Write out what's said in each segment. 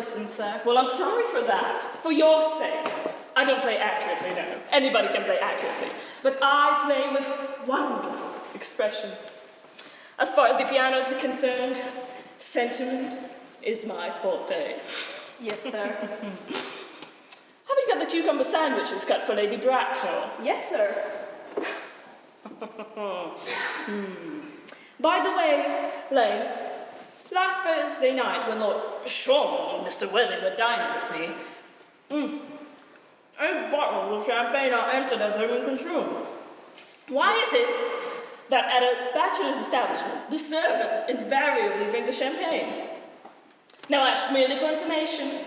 listen, sir. Well, I'm sorry for that. For your sake. I don't play accurately, no. Anybody can play accurately. But I play with wonderful expression. As far as the pianos are concerned, sentiment is my forte. Yes, sir. Have you got the cucumber sandwiches cut for Lady Bracknell? Yes, sir. By the way, Lane, last Thursday night when Lord Sean and Mr. Welling were dining with me, 8 bottles of champagne are entered as having consumed. Why is it that at a bachelor's establishment, the servants invariably drink the champagne? Now that's merely for information.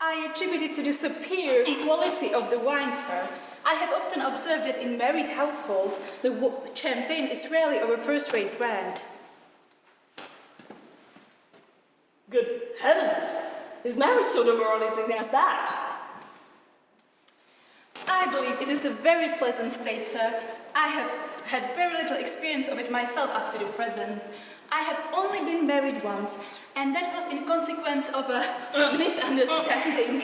I attribute it to the superior quality of the wine, sir. I have often observed that in married households, the champagne is rarely of a first-rate brand. Good heavens! Is marriage so demoralizing as that? I believe it is a very pleasant state, sir. I have had very little experience of it myself up to the present. I have only been married once, and that was in consequence of a misunderstanding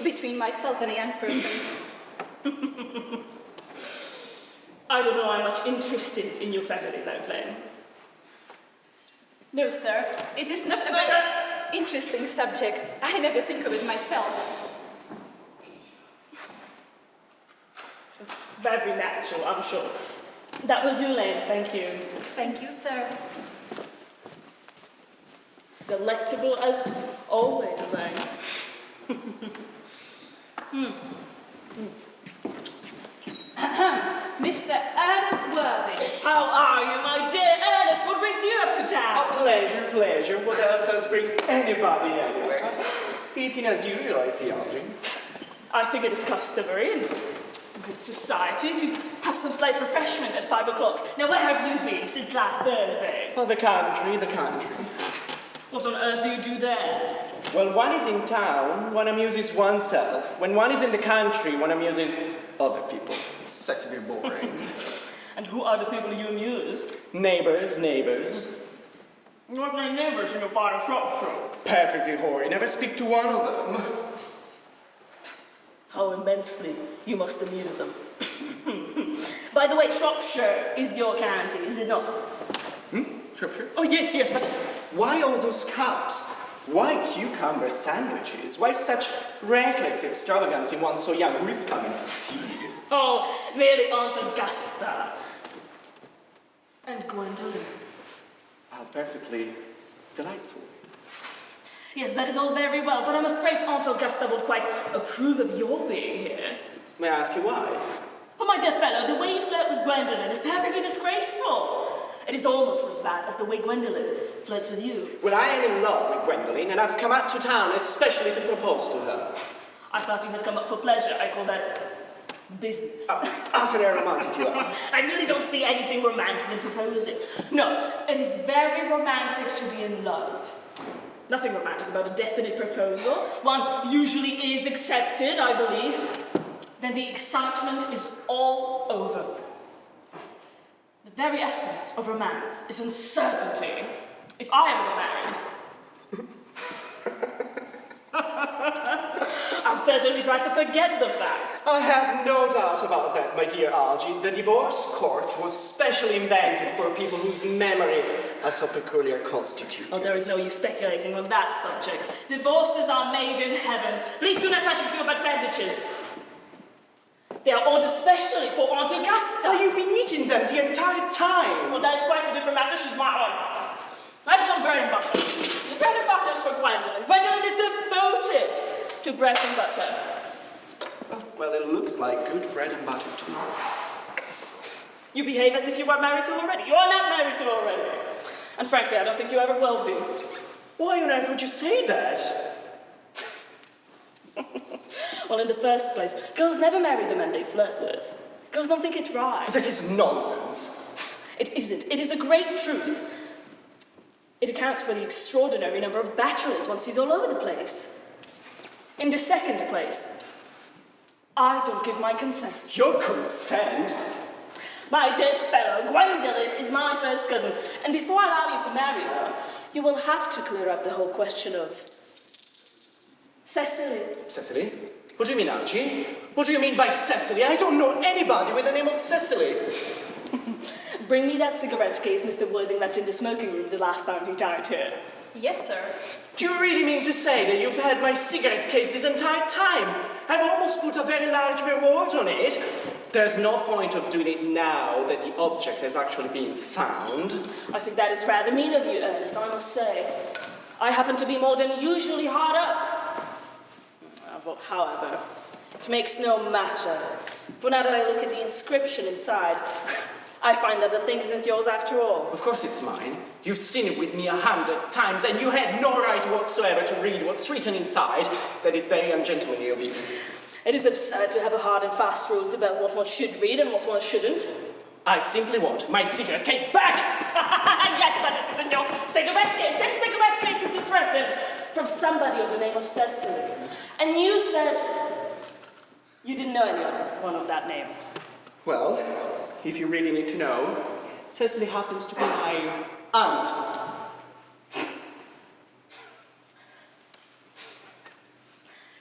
between myself and a young person. I don't know I'm much interested in your family life, Lane. No, sir. It is not a very interesting subject. I never think of it myself. Very natural, I'm sure. That will do, Lane. Thank you. Thank you, sir. Delectable as always, Lane. Mr. Ernest Worthing. How are you, my dear Ernest? What brings you up to town? A pleasure, pleasure. What else does bring anybody anywhere? Eating as usual, I see, Algie. I think it is customary in good society to have some slight refreshment at 5 o'clock. Now, where have you been since last Thursday? Oh, the country, the country. What on earth do you do there? Well, one is in town, one amuses oneself. When one is in the country, one amuses other people. Excessively boring. And who are the people you amuse? Neighbors, neighbors. What are neighbors in your part of Shropshire? Perfectly hoary. Never speak to one of them. How immensely you must amuse them. By the way, Shropshire is your county, is it not? Shropshire? Oh, yes, yes, but why all those cups? Why cucumber sandwiches? Why such reckless extravagance in one so young? Who is coming for tea? Oh, merely Aunt Augusta. And Gwendolen. How perfectly delightful. Yes, that is all very well, but I'm afraid Aunt Augusta won't quite approve of your being here. May I ask you why? Oh, my dear fellow, the way you flirt with Gwendolen is perfectly disgraceful. It is almost as bad as the way Gwendolen flirts with you. Well, I am in love with Gwendolen, and I've come out to town especially to propose to her. I thought you had come up for pleasure. I call that business. Utterly romantic you are. I really don't see anything romantic in proposing. No, it is very romantic to be in love. Nothing romantic about a definite proposal. One usually is accepted, I believe. Then the excitement is all over. The very essence of romance is uncertainty. If I ever get married, I'll certainly try to forget the fact. I have no doubt about that, my dear Algie. The divorce court was specially invented for people whose memory are so peculiar constituted. Oh, there is no use speculating on that subject. Divorces are made in heaven. Please do not touch your cucumber sandwiches. They are ordered specially for Aunt Augusta. Well, you've been eating them the entire time. Well, that is quite a different matter. She's my own. I have some bread and butter. The bread and butter is for Gwendolen. Gwendolen is devoted to bread and butter. Well, it looks like good bread and butter to me. You behave as if you were married to already. You are not married to already. And frankly, I don't think you ever will be. Why on earth would you say that? Well, in the first place, girls never marry the men they flirt with. Girls don't think it right. That is nonsense. It isn't. It is a great truth. It accounts for the extraordinary number of bachelors one sees all over the place. In the second place, I don't give my consent. Your consent? My dear fellow, Gwendolen is my first cousin, and before I allow you to marry her, you will have to clear up the whole question of Cecily. Cecily? What do you mean, Archie? What do you mean by Cecily? I don't know anybody with the name of Cecily. Bring me that cigarette case Mr. Worthing left in the smoking room the last time he dined here. Yes, sir. Do you really mean to say that you've had my cigarette case this entire time? I've almost put a very large reward on it. There's no point of doing it now that the object has actually been found. I think that is rather mean of you, Ernest, I must say. I happen to be more than usually hard up. However, it makes no matter. For now that I look at the inscription inside, I find that the thing isn't yours after all. Of course it's mine. You've seen it with me 100 times, and you had no right whatsoever to read what's written inside. That is very ungentlemanly of you. It is absurd to have a hard and fast rule about what one should read and what one shouldn't. I simply want my cigarette case back! Yes, but this isn't your cigarette case. This cigarette case is the present from somebody of the name of Cecily. And you said you didn't know anyone of that name. Well, if you really need to know, Cecily happens to be my aunt.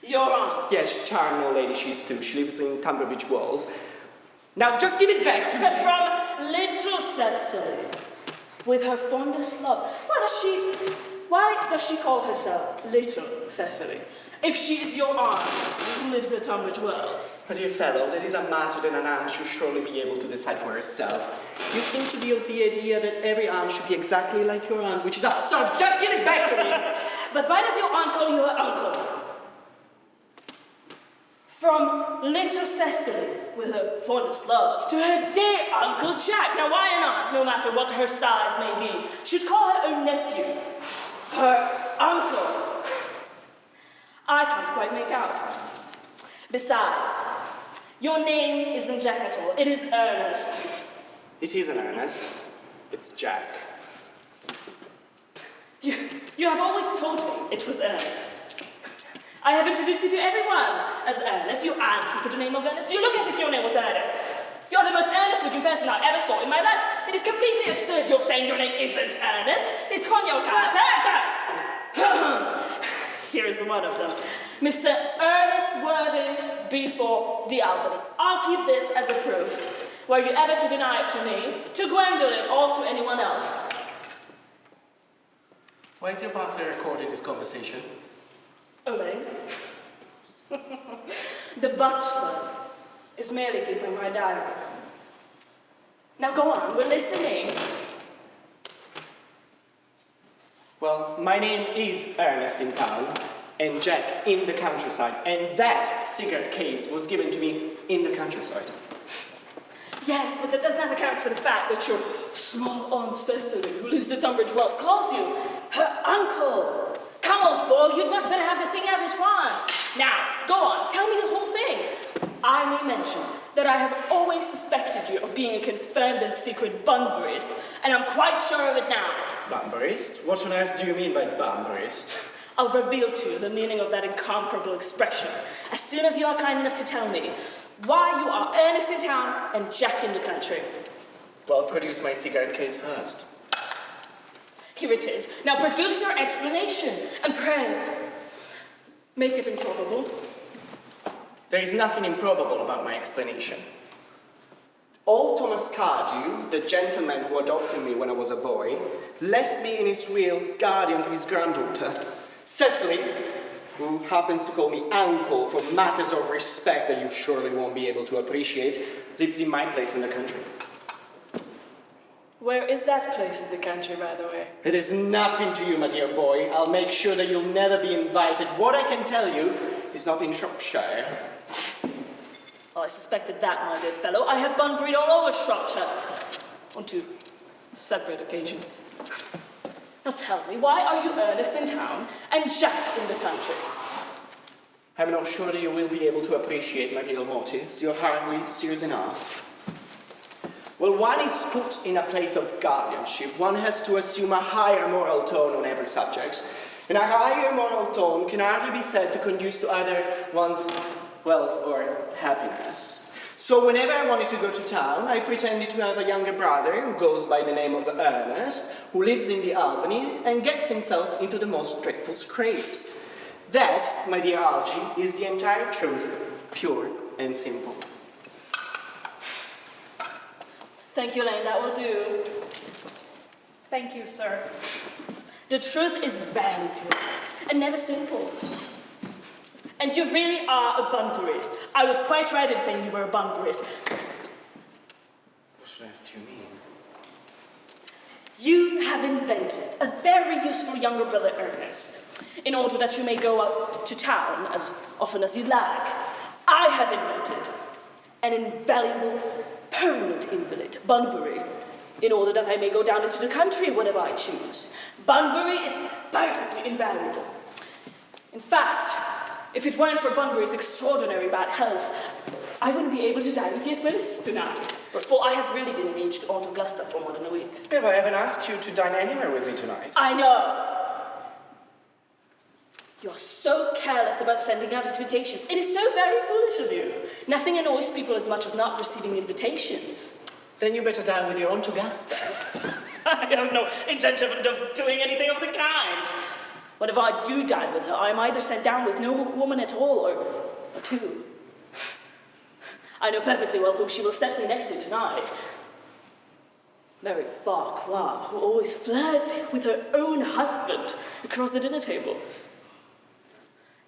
Your aunt? Yes, charming old lady she is too. She lives in Tunbridge Wells. Now, just give it back to me. From little Cecily, with her fondest love. Why does she call herself Little Cecily? If she is your aunt who lives at Tunbridge Wells. My dear fellow, that is a matter that an aunt should surely be able to decide for herself. You seem to be of the idea that every aunt should be exactly like your aunt, which is absurd. Just give it back to me! But why does your aunt call you her uncle? From little Cecily, with her fondest love, to her dear Uncle Jack. Now why an aunt, no matter what her size may be, should call her own nephew her uncle? I can't quite make out. Besides, your name isn't Jack at all. It is Ernest. It isn't Ernest. It's Jack. You have always told me it was Ernest. I have introduced you to everyone as Ernest. You answer to the name of Ernest. You look as if your name was Ernest. You're the most Ernest-looking person I ever saw in my life. It is completely absurd you're saying your name isn't Ernest. It's on your card. Here is one of them. Mr. Ernest Worthing before the Albany. I'll keep this as a proof. Were you ever to deny it to me, to Gwendolyn, or to anyone else? Why is your partner recording this conversation? Obey. The butler is merely keeping my diary. Now go on, we're listening. Well, my name is Ernest in town, and Jack in the countryside, and that cigarette case was given to me in the countryside. Yes, but that does not account for the fact that your small Aunt Cecily, who lives at Tunbridge Wells, calls you her uncle. Come, old boy, you'd much better have the thing out at once. Now, go on, tell me the whole thing. I may mention that I have always suspected you of being a confirmed and secret Bunburyist, and I'm quite sure of it now. Bunburyist? What on earth do you mean by Bunburyist? I'll reveal to you the meaning of that incomparable expression as soon as you are kind enough to tell me why you are Ernest in town and Jack in the country. Well, produce my cigarette case first. Here it is. Now produce your explanation, and pray, make it improbable. There is nothing improbable about my explanation. Old Thomas CARDEW, the gentleman who adopted me when I was a boy, left me in his will guardian to his granddaughter. Cecily, who happens to call me uncle for matters of respect that you surely won't be able to appreciate, lives in my place in the country. Where is that place in the country, by the way? It is nothing to you, my dear boy. I'll make sure that you'll never be invited. What I can tell you is not in Shropshire. Oh, I suspected that, my dear fellow. I have Bunburyed all over Shropshire. On 2 separate occasions. Now tell me, why are you Ernest in town and Jack in the country? I'm not sure that you will be able to appreciate my real motives. You're hardly serious enough. Well, one is put in a place of guardianship. One has to assume a higher moral tone on every subject. And a higher moral tone can hardly be said to conduce to either one's wealth or happiness. So whenever I wanted to go to town, I pretended to have a younger brother who goes by the name of Ernest, who lives in the Albany and gets himself into the most dreadful scrapes. That, my dear Algie, is the entire truth, pure and simple. Thank you, Elaine, that will do. Thank you, sir. The truth is very pure and never simple. And you really are a bunburyist. I was quite right in saying you were a bunburyist. What on earth do you mean? You have invented a very useful younger brother, Ernest, in order that you may go up to town as often as you like. I have invented an invaluable, permanent invalid, Bunbury, in order that I may go down into the country whenever I choose. Bunbury is perfectly invaluable. In fact, if it weren't for Bunbury's extraordinary bad health, I wouldn't be able to dine with the Aquilises tonight, for I have really been engaged to Aunt Augusta for more than a week. Yeah, but I haven't asked you to dine anywhere with me tonight. I know. You're so careless about sending out invitations. It is so very foolish of you. Nothing annoys people as much as not receiving invitations. Then you better dine with your Aunt Augusta. I have no intention of doing anything of the kind. Whenever I do dine with her, I am either sent down with no woman at all, or two. I know perfectly well whom she will set me next to tonight. Mary Farquhar, who always flirts with her own husband across the dinner table.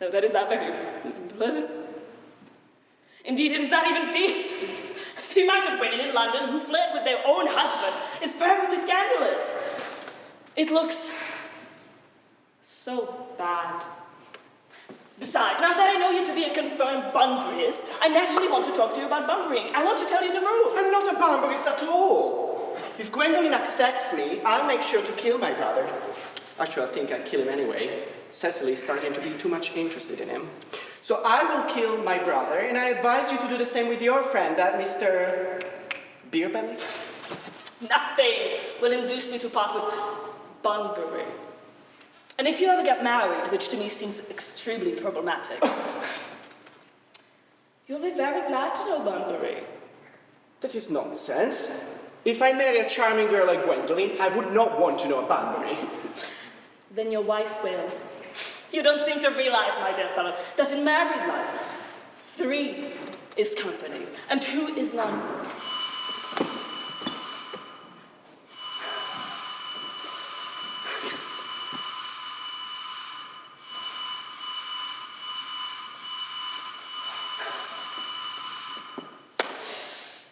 No, that is not very pleasant. Indeed, it is not even decent. The amount of women in London who flirt with their own husband is perfectly scandalous. It looks so bad. Besides, now that I know you to be a confirmed Bunburyist, I naturally want to talk to you about Bunburying. I want to tell you the rules. I'm not a Bunburyist at all. If Gwendolen accepts me, I'll make sure to kill my brother. Actually, I think I'd kill him anyway. Cecily's starting to be too much interested in him. So I will kill my brother, and I advise you to do the same with your friend, that Mr. Beerbelly. Nothing will induce me to part with Bunbury. And if you ever get married, which to me seems extremely problematic, you'll be very glad to know Bunbury. That is nonsense. If I marry a charming girl like Gwendolen, I would not want to know Bunbury. Then your wife will. You don't seem to realize, my dear fellow, that in married life, 3 is company, and 2 is none.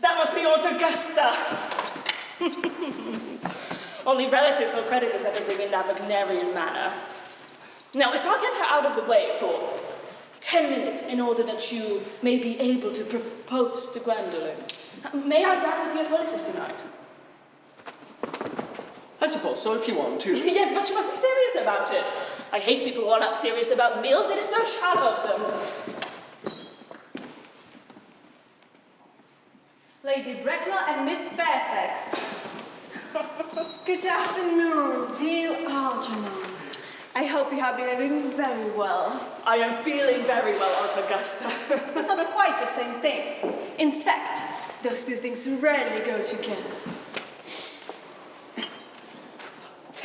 That must be Aunt Augusta. Only relatives or creditors ever live in that Wagnerian manner. Now, if I get her out of the way for 10 minutes in order that you may be able to propose to Gwendolen, may I dine with the Aquilises tonight? I suppose so, if you want to. Yes, but you must be serious about it. I hate people who are not serious about meals. It is so shallow of them. Lady Bracknell and Miss Fairfax. Good afternoon, dear Algernon. I hope you are behaving very well. I am feeling very well, Aunt Augusta. It's not quite the same thing. In fact, those two things rarely go together.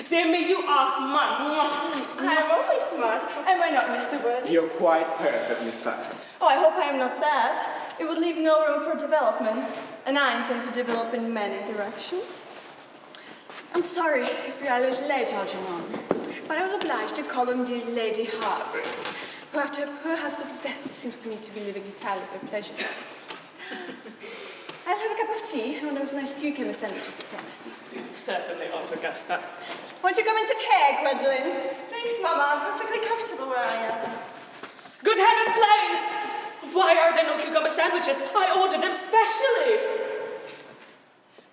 Dear me, you are smart. I am always smart. Am I not, Mr. Worthy? You're quite perfect, Miss Fairfax. Oh, I hope I am not that. It would leave no room for development, and I intend to develop in many directions. I'm sorry if we are a little late, Algernon, but I was obliged to call on dear Lady Harbury, who after her poor husband's death seems to me to be living entirely for pleasure. I'll have a cup of tea and one of those nice cucumber sandwiches you promised me. Certainly, Aunt Augusta. Won't you come and sit here, Gwendolen? Thanks, Mama. I'm perfectly comfortable where I am. Good heavens, Lane! Why are there no cucumber sandwiches? I ordered them specially.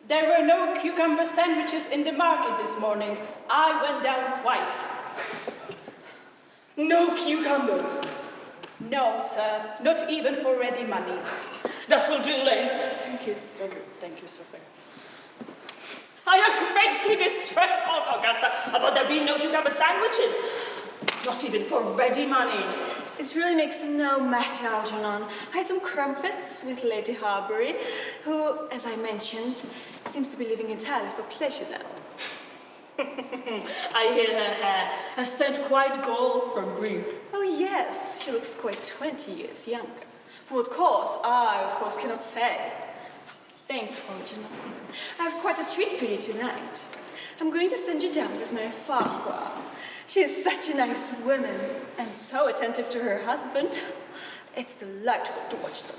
There were no cucumber sandwiches in the market this morning. I went down twice. No cucumbers? No, sir. Not even for ready money. That will do, Lane. Thank you, sir. I am greatly distressed, Aunt Augusta, about there being no cucumber sandwiches. Not even for ready money. It really makes no matter, Algernon. I had some crumpets with Lady Harbury, who, as I mentioned, seems to be living entirely for pleasure now. I hear her hair has turned quite gold from green. Oh yes, she looks quite 20 years younger. What course, I, of course, cannot say. Thank you, Algernon. I have quite a treat for you tonight. I'm going to send you down with my Fakulta. She is such a nice woman, and so attentive to her husband. It's delightful to watch them.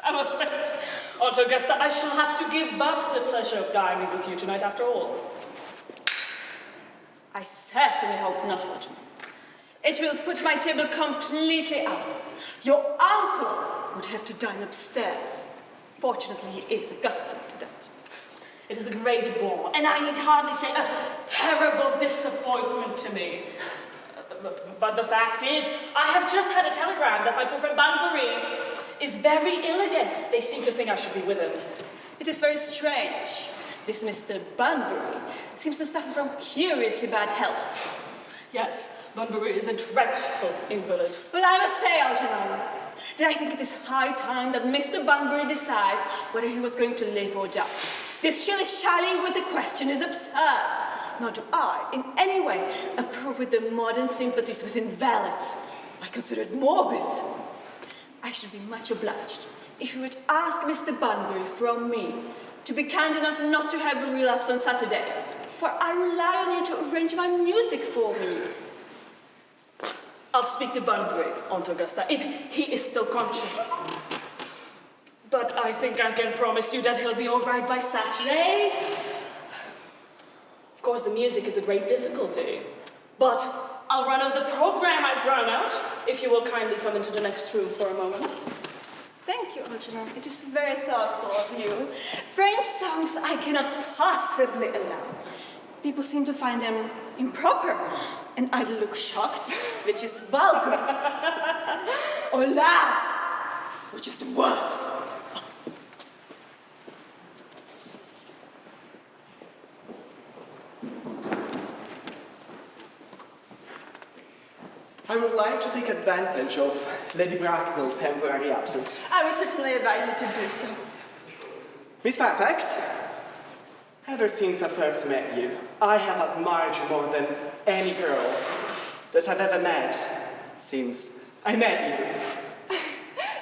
I'm afraid, Aunt Augusta, I shall have to give up the pleasure of dining with you tonight after all. I certainly hope not, Algernon. It will put my table completely out. Your uncle would have to dine upstairs. Fortunately, he is accustomed to that. It is a great bore, and I need hardly say a terrible disappointment to me. But the fact is, I have just had a telegram that my poor friend Banbury is very ill again. They seem to think I should be with him. It is very strange. This Mr. Banbury seems to suffer from curiously bad health. Yes, Banbury is a dreadful invalid. Well, I must say, Algernon, that I think it is high time that Mr. Banbury decides whether he was going to live or die. This shilly-shallying with the question is absurd. Nor do I, in any way, approve with the modern sympathies with invalids. I consider it morbid. I should be much obliged if you would ask Mr. Banbury from me to be kind enough not to have a relapse on Saturdays, for I rely on you to arrange my music for me. I'll speak to Banbury, Aunt Augusta, if he is still conscious. But I think I can promise you that he'll be all right by Saturday. Of course, the music is a great difficulty, but I'll run over the program I've drawn out, if you will kindly come into the next room for a moment. Thank you, Algernon. It is very thoughtful of you. French songs I cannot possibly allow. People seem to find them improper, and either look shocked, which is vulgar, or laugh, which is worse. I would like to take advantage of Lady Bracknell's temporary absence. I would certainly advise you to do so. Miss Fairfax, ever since I first met you, I have admired you more than any girl that I've ever met since I met you.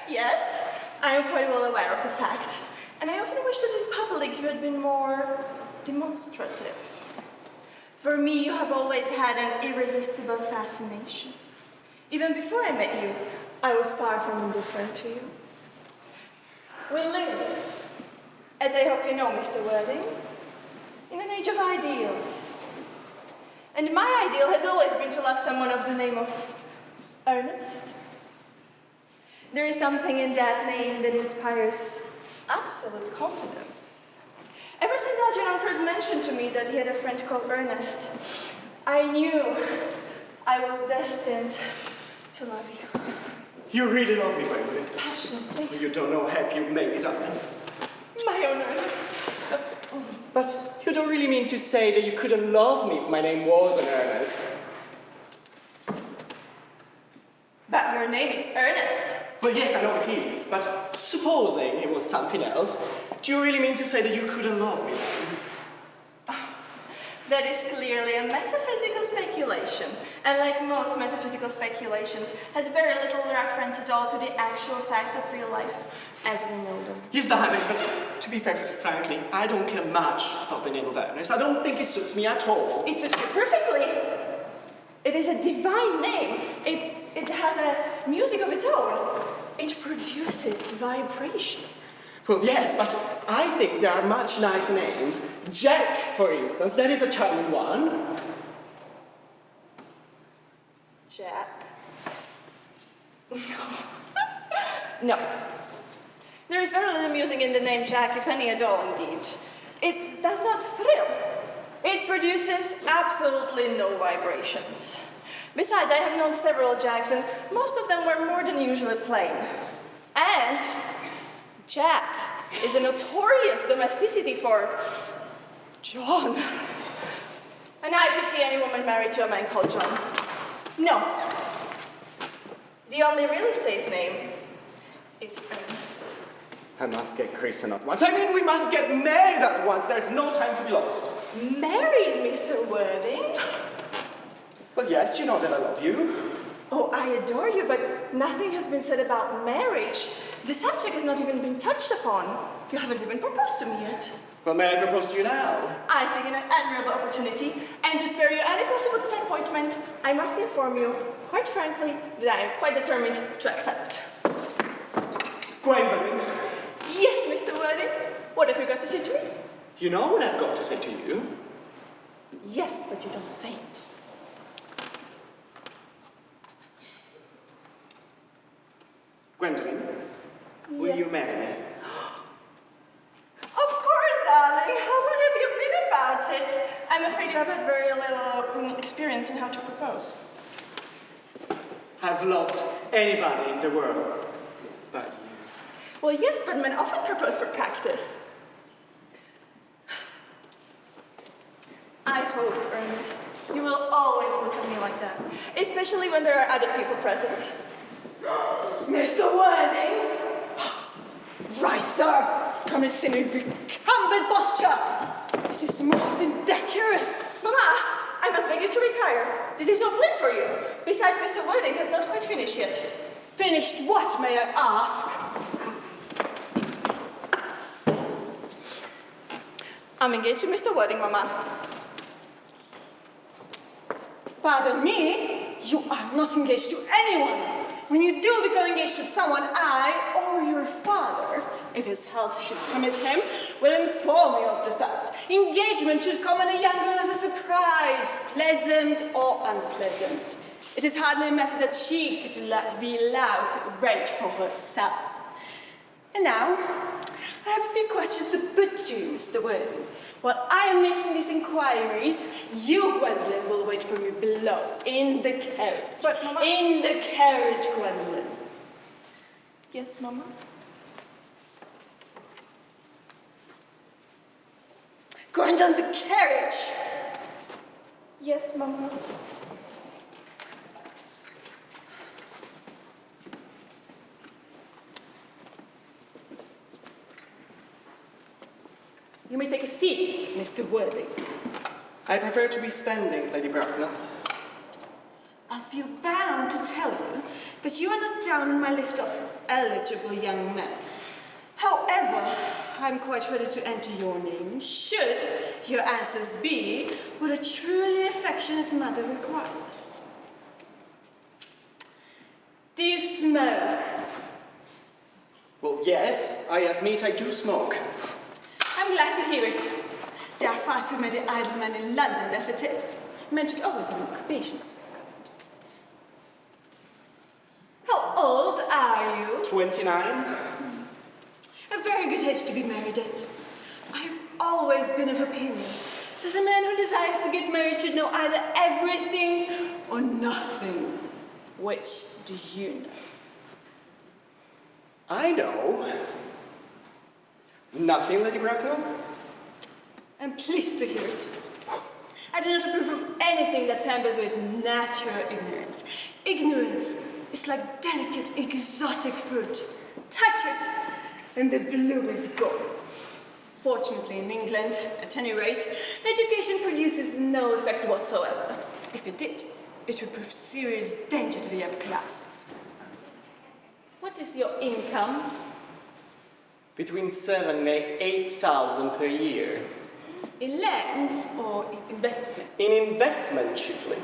Yes, I am quite well aware of the fact, and I often wish that in public you had been more demonstrative. For me, you have always had an irresistible fascination. Even before I met you, I was far from indifferent to you. We live, as I hope you know, Mr. Worthing, in an age of ideals. And my ideal has always been to love someone of the name of Ernest. There is something in that name that inspires absolute confidence. Ever since Algernon first mentioned to me that he had a friend called Ernest, I knew I was destined to love you. You really love me, Gwendolyn. Passionately. You don't know how you've made me, darling. My own Ernest. But you don't really mean to say that you couldn't love me if my name wasn't Ernest. But your name is Ernest. Well, yes, I know it is, but supposing it was something else, do you really mean to say that you couldn't love me then? That is clearly a metaphysical speculation, and like most metaphysical speculations, has very little reference at all to the actual facts of real life as we know them. Yes, darling, but to be perfectly frankly, I don't care much about the name of Ernest. I don't think it suits me at all. It suits you perfectly. It is a divine name. It has a music of its own. It produces vibrations. Well, yes, but I think there are much nicer names. Jack, for instance, that is a charming one. Jack? No. There is very little music in the name Jack, if any at all, indeed. It does not thrill. It produces absolutely no vibrations. Besides, I have known several Jacks, and most of them were more than usually plain. And Jack is a notorious domesticity for John. And I pity any woman married to a man called John. No. The only really safe name is Ernest. I must get christened at once. I mean, we must get married at once. There's no time to be lost. Married, Mr. Worthing? Well, yes, you know that I love you. Oh, I adore you, but nothing has been said about marriage. The subject has not even been touched upon. You haven't even proposed to me yet. Well, may I propose to you now? I think an admirable opportunity, and to spare you any possible disappointment, I must inform you, quite frankly, that I am quite determined to accept. Gwendolen, Yes, Mr. Worthing. What have you got to say to me? you know what I've got to say to you. Yes, but you don't say it. Gwendolen, will you marry me? Of course, darling. How long have you been about it? I'm afraid you have had very little experience in how to propose. I've loved anybody in the world but you. Well, yes, but men often propose for practice. I hope, Ernest, you will always look at me like that, especially when there are other people present. Mr. Worthing! Rise, sir, from this recumbent posture. It is most indecorous. Mama, I must beg you to retire. This is no place for you. Besides, Mr. Worthing has not quite finished yet. Finished what, may I ask? I'm engaged to Mr. Worthing, Mama. Pardon me, you are not engaged to anyone. When you do become engaged to someone, I, or your father, if his health should permit him, will inform you of the fact. Engagement should come on a young girl as a surprise, pleasant or unpleasant. It is hardly a matter that she could be allowed to arrange for herself. And now, I have a few questions to put to you, Mr. Worthing. While I am making these inquiries, you, Gwendolen, will wait for me below, in the carriage. But, Mama... In the carriage, Gwendolen. Yes, Mama? Gwendolen, the carriage! Yes, Mama. You may take a seat, Mr. Worthing. I prefer to be standing, Lady Bracknell. I feel bound to tell you that you are not down on my list of eligible young men. However, I'm quite ready to enter your name, should your answers be what a truly affectionate mother requires. Do you smoke? Well, yes, I admit I do smoke. I'm glad to hear it. There are far too many idle men in London as it is. Men should always have an occupation of some kind. How old are you? 29. A very good age to be married at. I've always been of opinion that a man who desires to get married should know either everything or nothing. Which do you know? I know. Nothing, Lady Bracknell? I'm pleased to hear it. I do not approve of anything that tampers with natural ignorance. Ignorance is like delicate, exotic fruit. Touch it, and the bloom is gone. Fortunately, in England, at any rate, education produces no effect whatsoever. If it did, it would prove serious danger to the upper classes. What is your income? Between 7,000 and 8,000 per year. In land or in investment? In investment, chiefly.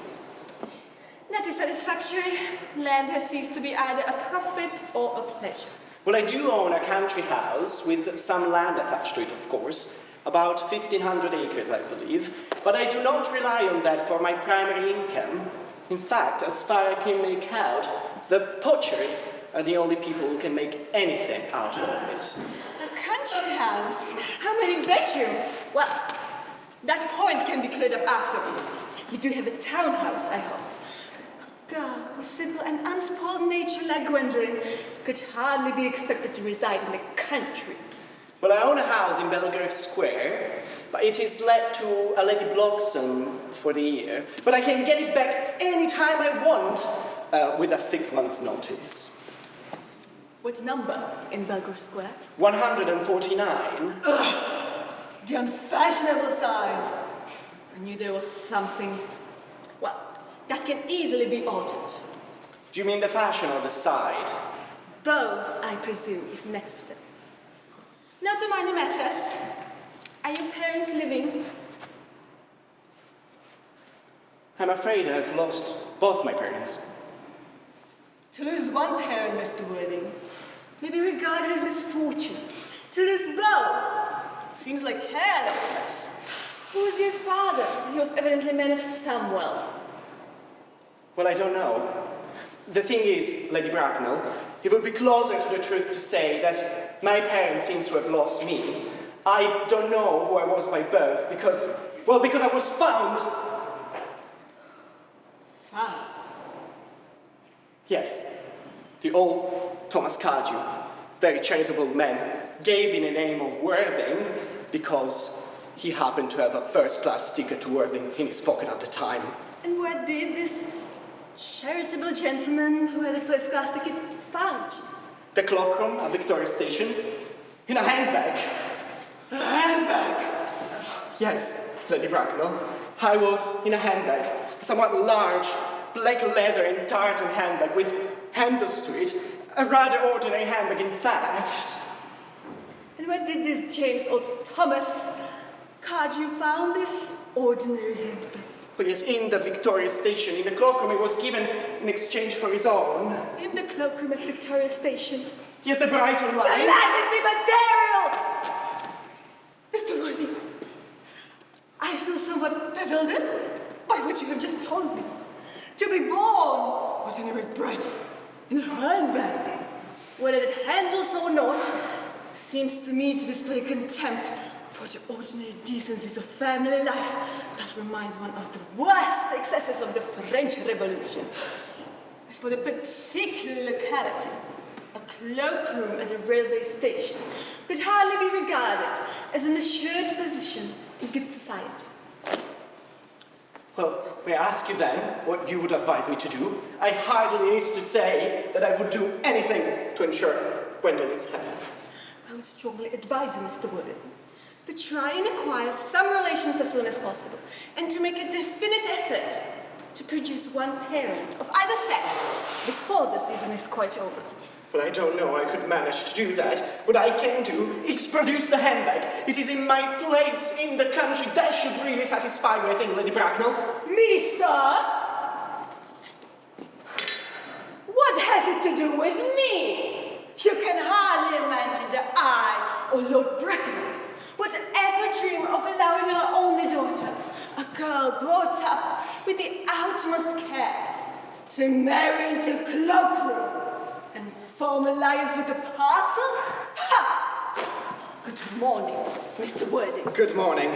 That is satisfactory. Land has ceased to be either a profit or a pleasure. Well, I do own a country house with some land attached to it, of course. About 1,500 acres, I believe. But I do not rely on that for my primary income. In fact, as far as I can make out, the poachers are the only people who can make anything out of it. A country house? How many bedrooms? Well, that point can be cleared up afterwards. You do have a townhouse, I hope. A girl with simple and unspoiled nature like Gwendolen could hardly be expected to reside in the country. Well, I own a house in Belgrave Square, but it is let to a Lady Bloxham for the year. But I can get it back any time I want with a 6 months' notice. What number in Belgrave Square? 149. The unfashionable side. I knew there was something, well, that can easily be altered. Do you mean the fashion or the side? Both, I presume, if necessary. Now to minor matters. Are your parents living? I'm afraid I've lost both my parents. To lose one parent, Mr. Worthing, may be regarded as misfortune. To lose both seems like carelessness. Who was your father? He was evidently a man of some wealth. Well, I don't know. The thing is, Lady Bracknell, it would be closer to the truth to say that my parents seem to have lost me. I don't know who I was by birth because I was found. Found? Yes. The old Thomas CARDEW, very charitable man, gave me the name of Worthing because he happened to have a first-class ticket to Worthing in his pocket at the time. And where did this charitable gentleman who had a first-class ticket found you? The cloakroom at Victoria Station, in a handbag. A handbag? Yes, Lady Bracknell. I was in a handbag, a somewhat large, black leather and tartan handbag with handles to it. A rather ordinary handbag, in fact. And where did this James or Thomas CARDEW found this ordinary handbag? Well, yes, in the Victoria Station, in the cloakroom, it was given in exchange for his own. In the cloakroom at Victoria Station? Yes, the Brighton line. The line is the material! Mr. Worthing, I feel somewhat bewildered by what you have just told me. To be born, ordinary bread, in a handbag, whether it handles or not, seems to me to display contempt for the ordinary decencies of family life that reminds one of the worst excesses of the French Revolution. As for the particular locality, a cloakroom at a railway station could hardly be regarded as an assured position in good society. Well, may I ask you then what you would advise me to do? I hardly need to say that I would do anything to ensure Gwendolyn's happiness. I would strongly advise you, Mr. Worthing, to try and acquire some relations as soon as possible, and to make a definite effort to produce one parent of either sex before the season is quite over. Well, I don't know I could manage to do that. What I can do is produce the handbag. It is in my place in the country. That should really satisfy you, I think, Lady Bracknell. Me, sir? What has it to do with me? You can hardly imagine that I, or Lord Bracknell, would ever dream of allowing our only daughter, a girl brought up with the utmost care, to marry into a cloakroom and form alliance with a parcel? Ha! Good morning, Mr. Worthing. Good morning.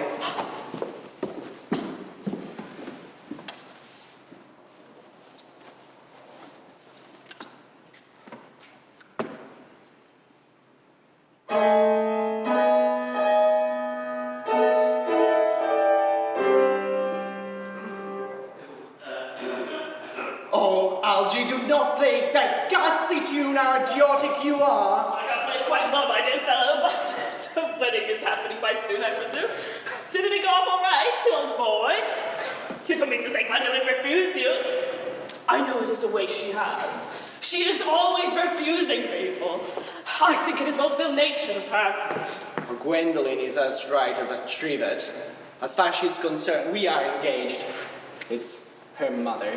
Do not play that ghastly tune, how idiotic you are. I can't play quite well, my dear fellow, but the wedding is happening quite soon, I presume. Didn't it go off all right, old boy? You don't mean to say Gwendolyn refused you? I know it is a way she has. She is always refusing people. I think it is most ill-natured of her. Well, Gwendolyn is as right as a trivet. As far as she's concerned, we are engaged. It's her mother.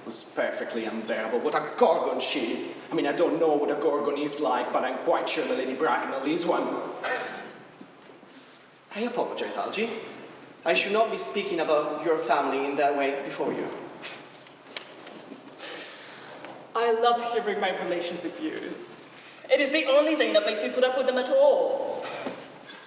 Was perfectly unbearable. What a gorgon she is. I mean, I don't know what a gorgon is like, but I'm quite sure that Lady Bracknell is one. I apologize, Algie. I should not be speaking about your family in that way before you. I love hearing my relations abused. It is the only thing that makes me put up with them at all.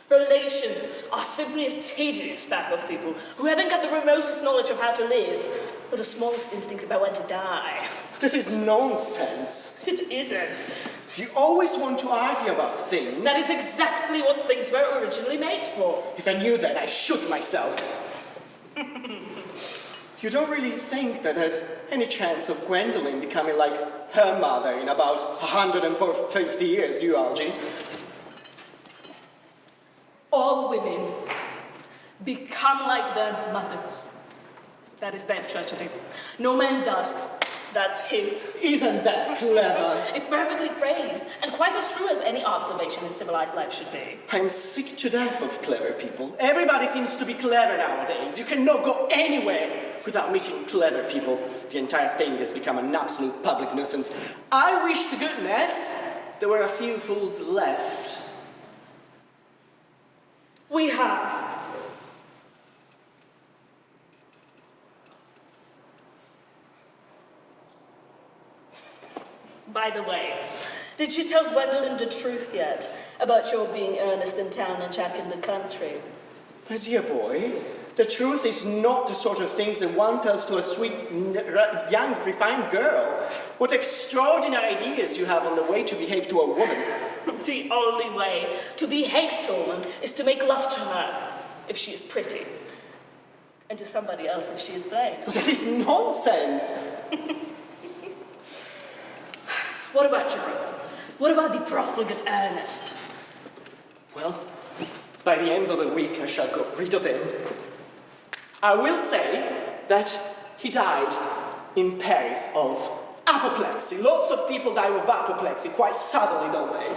Relations are simply a tedious pack of people who haven't got the remotest knowledge of how to live, or the smallest instinct about when to die. This is nonsense. It isn't. You always want to argue about things. That is exactly what things were originally made for. If I knew that, I'd shoot myself. You don't really think that there's any chance of Gwendolyn becoming like her mother in about 150 years, do you, Algie? All women become like their mothers. That is their tragedy. No man does. That's his. Isn't that clever? It's perfectly phrased, and quite as true as any observation in civilized life should be. I'm sick to death of clever people. Everybody seems to be clever nowadays. You cannot go anywhere without meeting clever people. The entire thing has become an absolute public nuisance. I wish to goodness there were a few fools left. We have. By the way, did you tell Gwendolen the truth yet about your being Ernest in town and Jack in the country? My dear boy, the truth is not the sort of things that one tells to a sweet, young, refined girl. What extraordinary ideas you have on the way to behave to a woman. The only way to behave to a woman is to make love to her, if she is pretty, and to somebody else if she is plain. But that is nonsense. What about your brother? What about the profligate Ernest? Well, by the end of the week I shall get rid of him. I will say that he died in Paris of apoplexy. Lots of people die of apoplexy quite suddenly, don't they?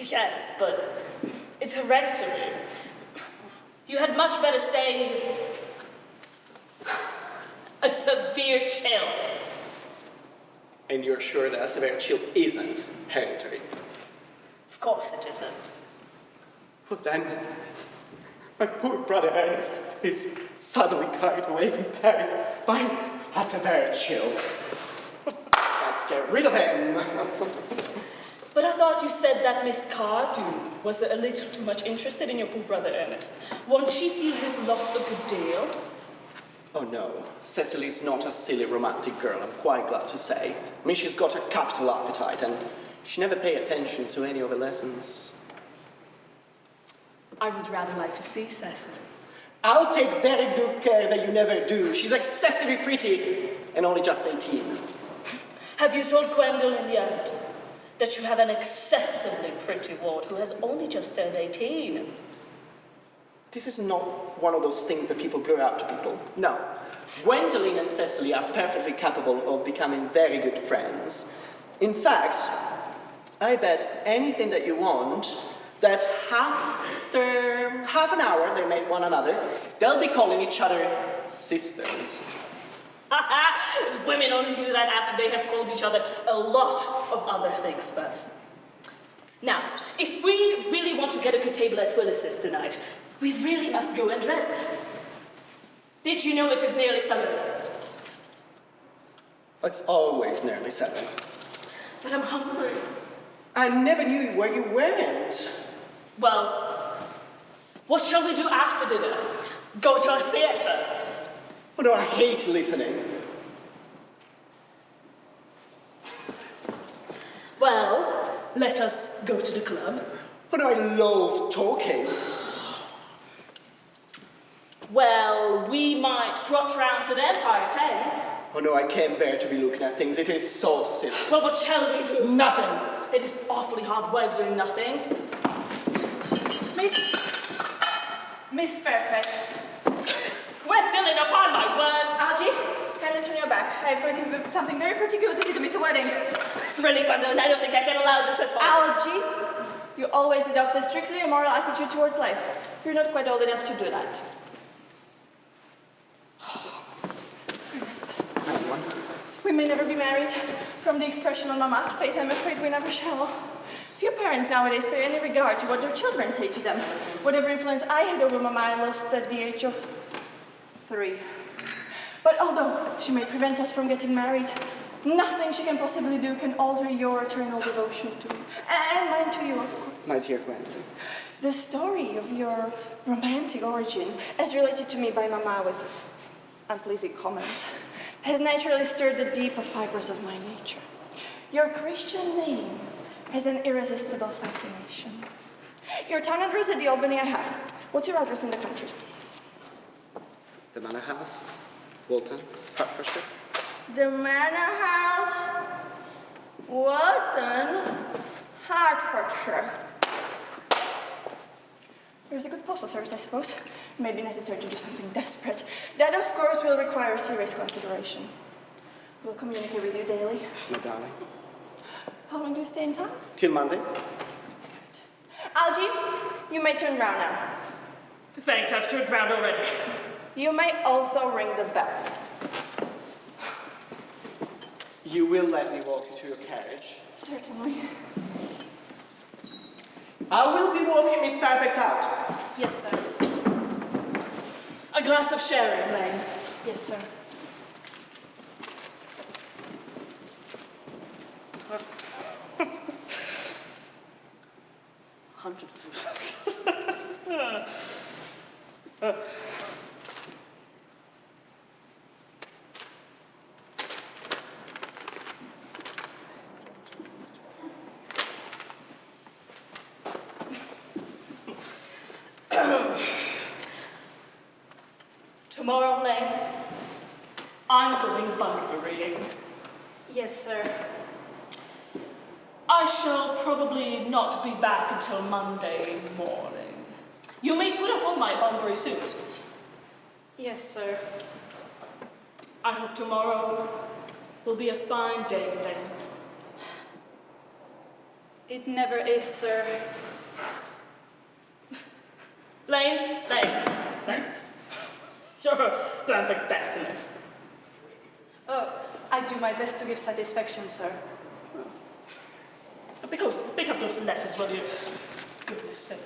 Yes, but it's hereditary. You had much better say a severe chill. And you're sure that a severe chill isn't hereditary? Of course it isn't. Well then, my poor brother Ernest is suddenly carried away in Paris by a severe chill. Let's get rid of him. But I thought you said that Miss CARDEW was a little too much interested in your poor brother Ernest. Won't she feel his loss a good deal? Oh no, Cecily's not a silly romantic girl, I'm quite glad to say. I mean, she's got a capital appetite and she never paid attention to any of the lessons. I would rather like to see Cecily. I'll take very good care that you never do. She's excessively pretty and only just 18. Have you told Gwendolen yet that you have an excessively pretty ward who has only just turned 18? This is not one of those things that people blur out to people. No. Gwendolen and Cecily are perfectly capable of becoming very good friends. In fact, I bet anything that you want that after half an hour they meet one another, they'll be calling each other sisters. Women only do that after they have called each other a lot of other things first. Now, if we really want to get a good table at Willis's tonight, we really must go and dress. Did you know it is nearly 7? It's always nearly 7. But I'm hungry. I never knew where you went. Well, what shall we do after dinner? Go to a theatre? Oh no, I hate listening. Well, let us go to the club. Oh no, I love talking. Well, we might trot round to the Empire 10. Oh no, I can't bear to be looking at things. It is so silly. Well, what shall we do? Nothing. It is awfully hard work doing nothing. Miss Fairfax. Gwendolen, upon my word. Algie, kindly turn your back. I have something very particular to say to Mr. Wedding. Really, Gwendolen, I don't think I can allow this at all. Algie, you always adopt a strictly immoral attitude towards life. You're not quite old enough to do that. We may never be married. From the expression on Mama's face, I'm afraid we never shall. Few parents nowadays pay any regard to what their children say to them. Whatever influence I had over Mama, I lost at the age of 3. But although she may prevent us from getting married, nothing she can possibly do can alter your eternal devotion to me. And mine to you, of course. My dear Gwendolen. The story of your romantic origin, as related to me by Mama with unpleasing comments, has naturally stirred the deeper fibers of my nature. Your Christian name has an irresistible fascination. Your town address at the Albany I have. What's your address in the country? The Manor House, Walton, Hertfordshire. The Manor House, Walton, Hertfordshire. There's a good postal service, I suppose. It may be necessary to do something desperate. That, of course, will require serious consideration. We'll communicate with you daily. My darling. How long do you stay in town? Till Monday. Algie, you may turn round now. Thanks, I've turned round already. You may also ring the bell. You will let me walk into your carriage? Certainly. I will be walking Miss Fairfax out. Yes, sir. A glass of sherry, Lane. Yes, sir. Tomorrow, Lane, I'm going bunburying. Yes, sir. I shall probably not be back until Monday morning. You may put up on my Bunbury suits. Yes, sir. I hope tomorrow will be a fine day then. It never is, sir. Lane. You're a perfect pessimist. Oh, I do my best to give satisfaction, sir. Because pick up those letters, will you? Goodness sake.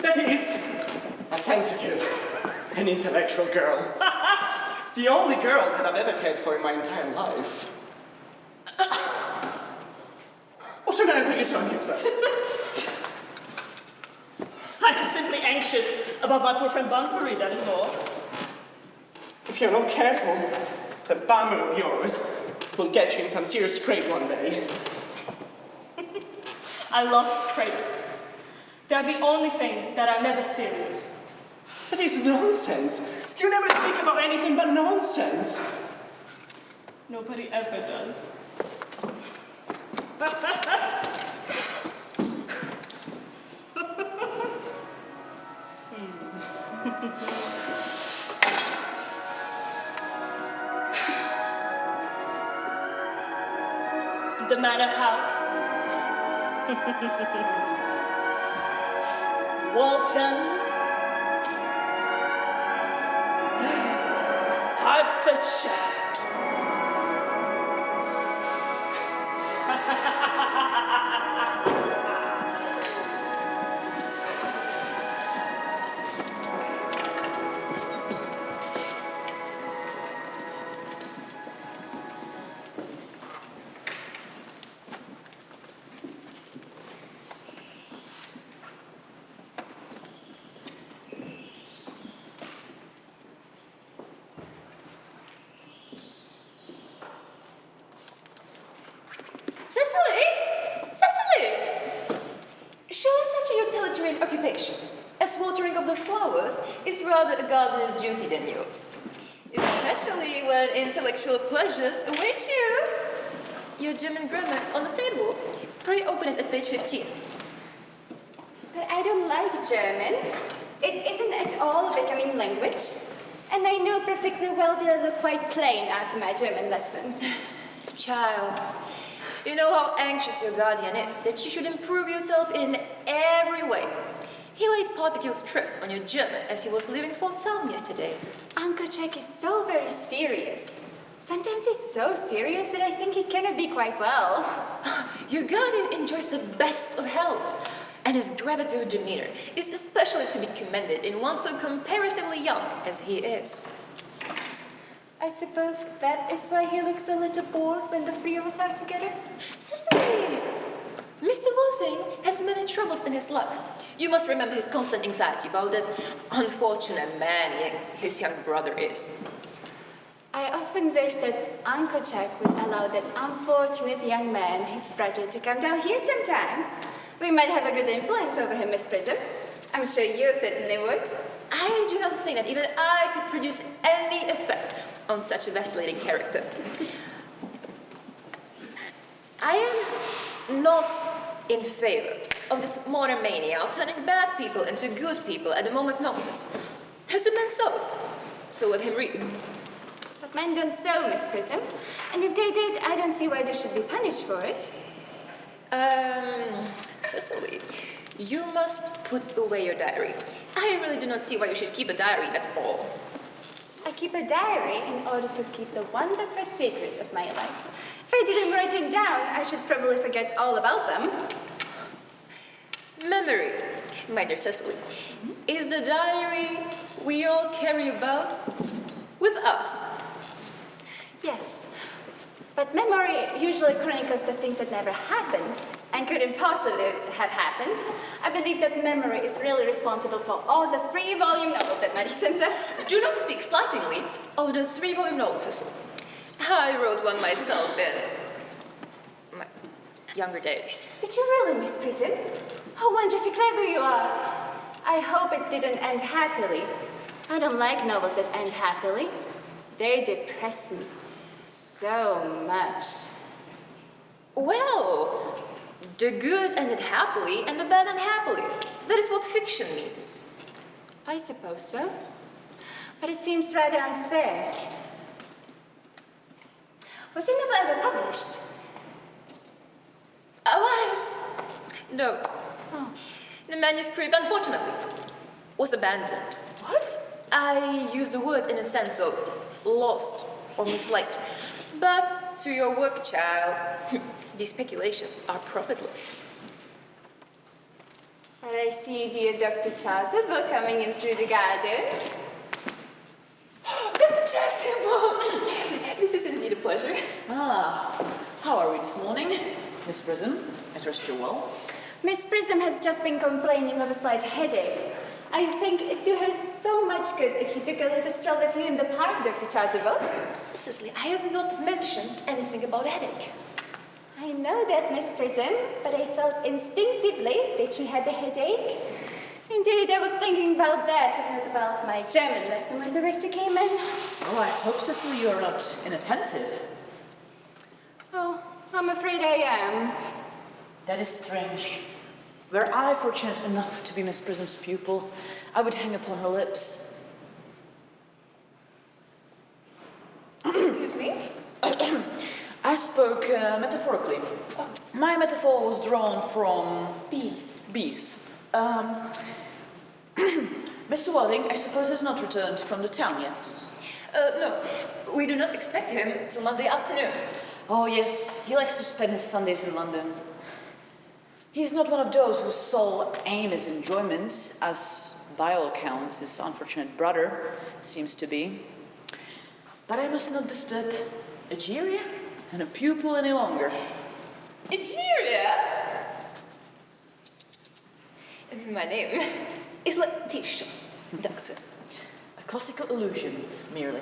That is a sensitive and intellectual girl. The only girl that I've ever cared for in my entire life. What on earth are you so useless? I am simply anxious about my poor friend Bunbury, that is all. If you're not careful, the bummer of yours will get you in some serious scrape one day. I love scrapes. They're the only thing that are never serious. That is nonsense. You never speak about anything but nonsense. Nobody ever does. The Manor House. Walton. Hertfordshire. Occupation, as watering of the flowers is rather a gardener's duty than yours, especially when intellectual pleasures await you. Your German grammar is on the table. Pray open it at page 15. But I don't like German. It isn't at all a becoming language. And I know perfectly well that I look quite plain after my German lesson. Child, you know how anxious your guardian is, that you should improve yourself in every way. He laid particular stress on your German as he was leaving for town yesterday. Uncle Jack is so very serious. Sometimes he's so serious that I think he cannot be quite well. Your guardian enjoys the best of health, and his gratitude demeanor is especially to be commended in one so comparatively young as he is. I suppose that is why he looks a little bored when the three of us are together. Cecily! Mr. Worthing has many troubles in his life. You must remember his constant anxiety about that unfortunate man his young brother is. I often wish that Uncle Jack would allow that unfortunate young man, his brother, to come down here sometimes. We might have a good influence over him, Miss Prism. I'm sure you certainly would. I do not think that even I could produce any effect on such a vacillating character. I am not in favor of this modern mania of turning bad people into good people at a moment's notice. As a man sows, so let him reap. But men don't sow, Miss Prism. And if they did, I don't see why they should be punished for it. Cecily, you must put away your diary. I really do not see why you should keep a diary at all. I keep a diary in order to keep the wonderful secrets of my life. If I didn't write them down, I should probably forget all about them. Memory, my dear Cecily, is the diary we all carry about with us. Yes, but memory usually chronicles the things that never happened and couldn't possibly have happened. I believe that memory is really responsible for all the 3-volume novels that Maddie sends us. Do not speak slightingly of the 3-volume novels, Cecily. I wrote one myself in my younger days. Did you really, Miss Prism? How wonderfully clever you are. I hope it didn't end happily. I don't like novels that end happily. They depress me so much. Well, the good ended happily and the bad ended happily. That is what fiction means. I suppose so. But it seems rather unfair. Was your novel ever published? Alas, no. Oh. The manuscript, unfortunately, was abandoned. What? I use the word in a sense of lost or mislaid. But to your work, child, these speculations are profitless. And I see dear Dr. Chasuble coming in through the garden. Dr. Chasuble! This is indeed a pleasure. Ah, how are we this morning? Miss Prism, I trust you're well. Miss Prism has just been complaining of a slight headache. I think it'd do her so much good if she took a little stroll with you in the park, Dr. Chasuble. Cecily, I have not mentioned anything about headache. I know that, Miss Prism, but I felt instinctively that she had a headache. Indeed, I was thinking about that and not about my German lesson when the rector came in. Oh, I hope, Cecily, you're not inattentive. Oh, I'm afraid I am. That is strange. Were I fortunate enough to be Miss Prism's pupil, I would hang upon her lips. Excuse me? I spoke metaphorically. My metaphor was drawn from... Bees. Mr. Welding, I suppose, has not returned from the town yet. No, we do not expect him till Monday afternoon. Oh, yes, he likes to spend his Sundays in London. He's not one of those whose sole aim is enjoyment, as by all accounts his unfortunate brother seems to be. But I must not disturb Egeria and a pupil any longer. Egeria? My name is Letitia, Doctor. A classical illusion, merely,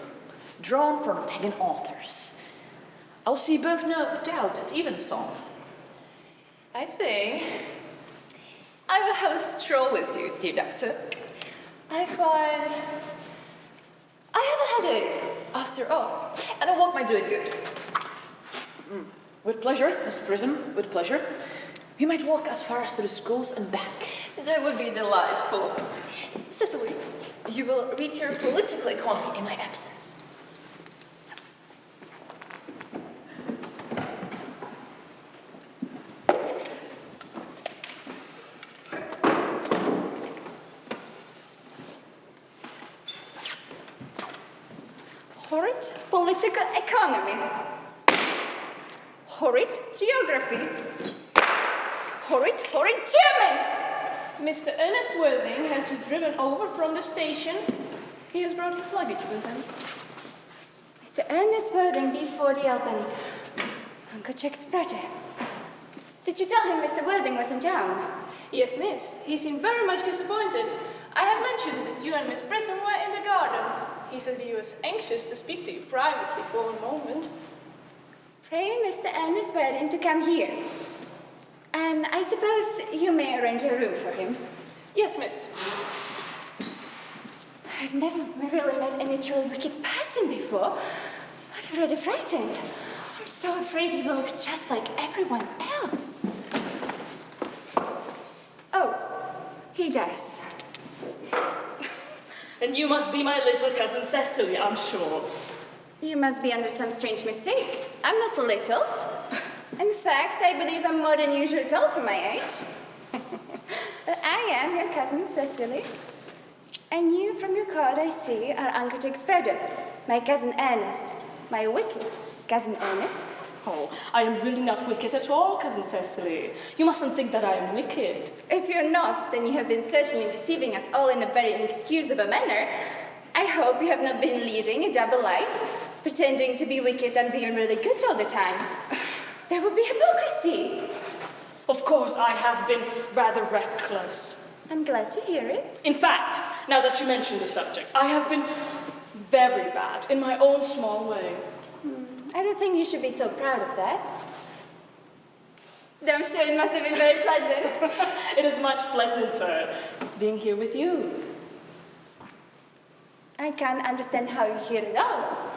drawn from pagan authors. I'll see both no doubt at evensong. I think I will have a stroll with you, dear Doctor. I find I have a headache, after all, and a walk might do it good. With pleasure, Miss Prism, with pleasure. We might walk as far as to the schools and back. That would be delightful. Cecily, you will read your political economy in my absence. Horrid political economy. Horrid geography. Horrid German! Mr. Ernest Worthing has just driven over from the station. He has brought his luggage with him. Mr. Ernest Worthing before the Albany. Uncle Jack's brother. Did you tell him Mr. Worthing was in town? Yes, miss. He seemed very much disappointed. I have mentioned that you and Miss Prism were in the garden. He said he was anxious to speak to you privately for a moment. Pray Mr. Ernest Worthing to come here. And I suppose you may arrange a room for him. Yes, miss. I've never really met any truly wicked person before. I'm already frightened. I'm so afraid he will look just like everyone else. Oh, he does. And you must be my little cousin Cecily, I'm sure. You must be under some strange mistake. I'm not little. In fact, I believe I'm more than usually tall for my age. But I am your cousin Cecily. And you, from your card, I see, are Uncle Jake's brother, my cousin Ernest, my wicked cousin Ernest. Oh, I am really not wicked at all, cousin Cecily. You mustn't think that I am wicked. If you're not, then you have been certainly deceiving us all in a very inexcusable manner. I hope you have not been leading a double life, pretending to be wicked and being really good all the time. There would be hypocrisy. Of course, I have been rather reckless. I'm glad to hear it. In fact, now that you mention the subject, I have been very bad in my own small way. I don't think you should be so proud of that. Though I'm sure it must have been very pleasant. It is much pleasanter being here with you. I can't understand how you're here at all.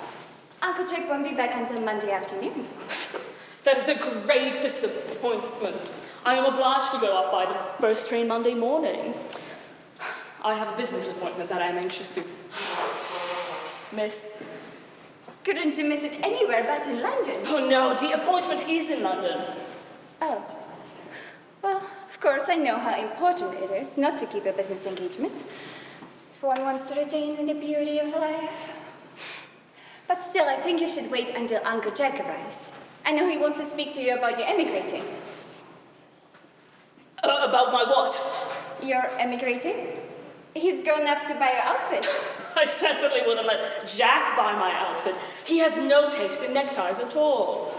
Uncle Jake won't be back until Monday afternoon. That is a great disappointment. I am obliged to go up by the first train Monday morning. I have a business appointment that I am anxious to miss. Couldn't you miss it anywhere but in London? Oh no, the appointment is in London. Oh. Well, of course I know how important it is not to keep a business engagement if one wants to retain the beauty of life. But still, I think you should wait until Uncle Jack arrives. I know he wants to speak to you about your emigrating. About my what? You're emigrating? He's going up to buy your outfit. I certainly wouldn't let Jack buy my outfit. He has no taste in neckties at all.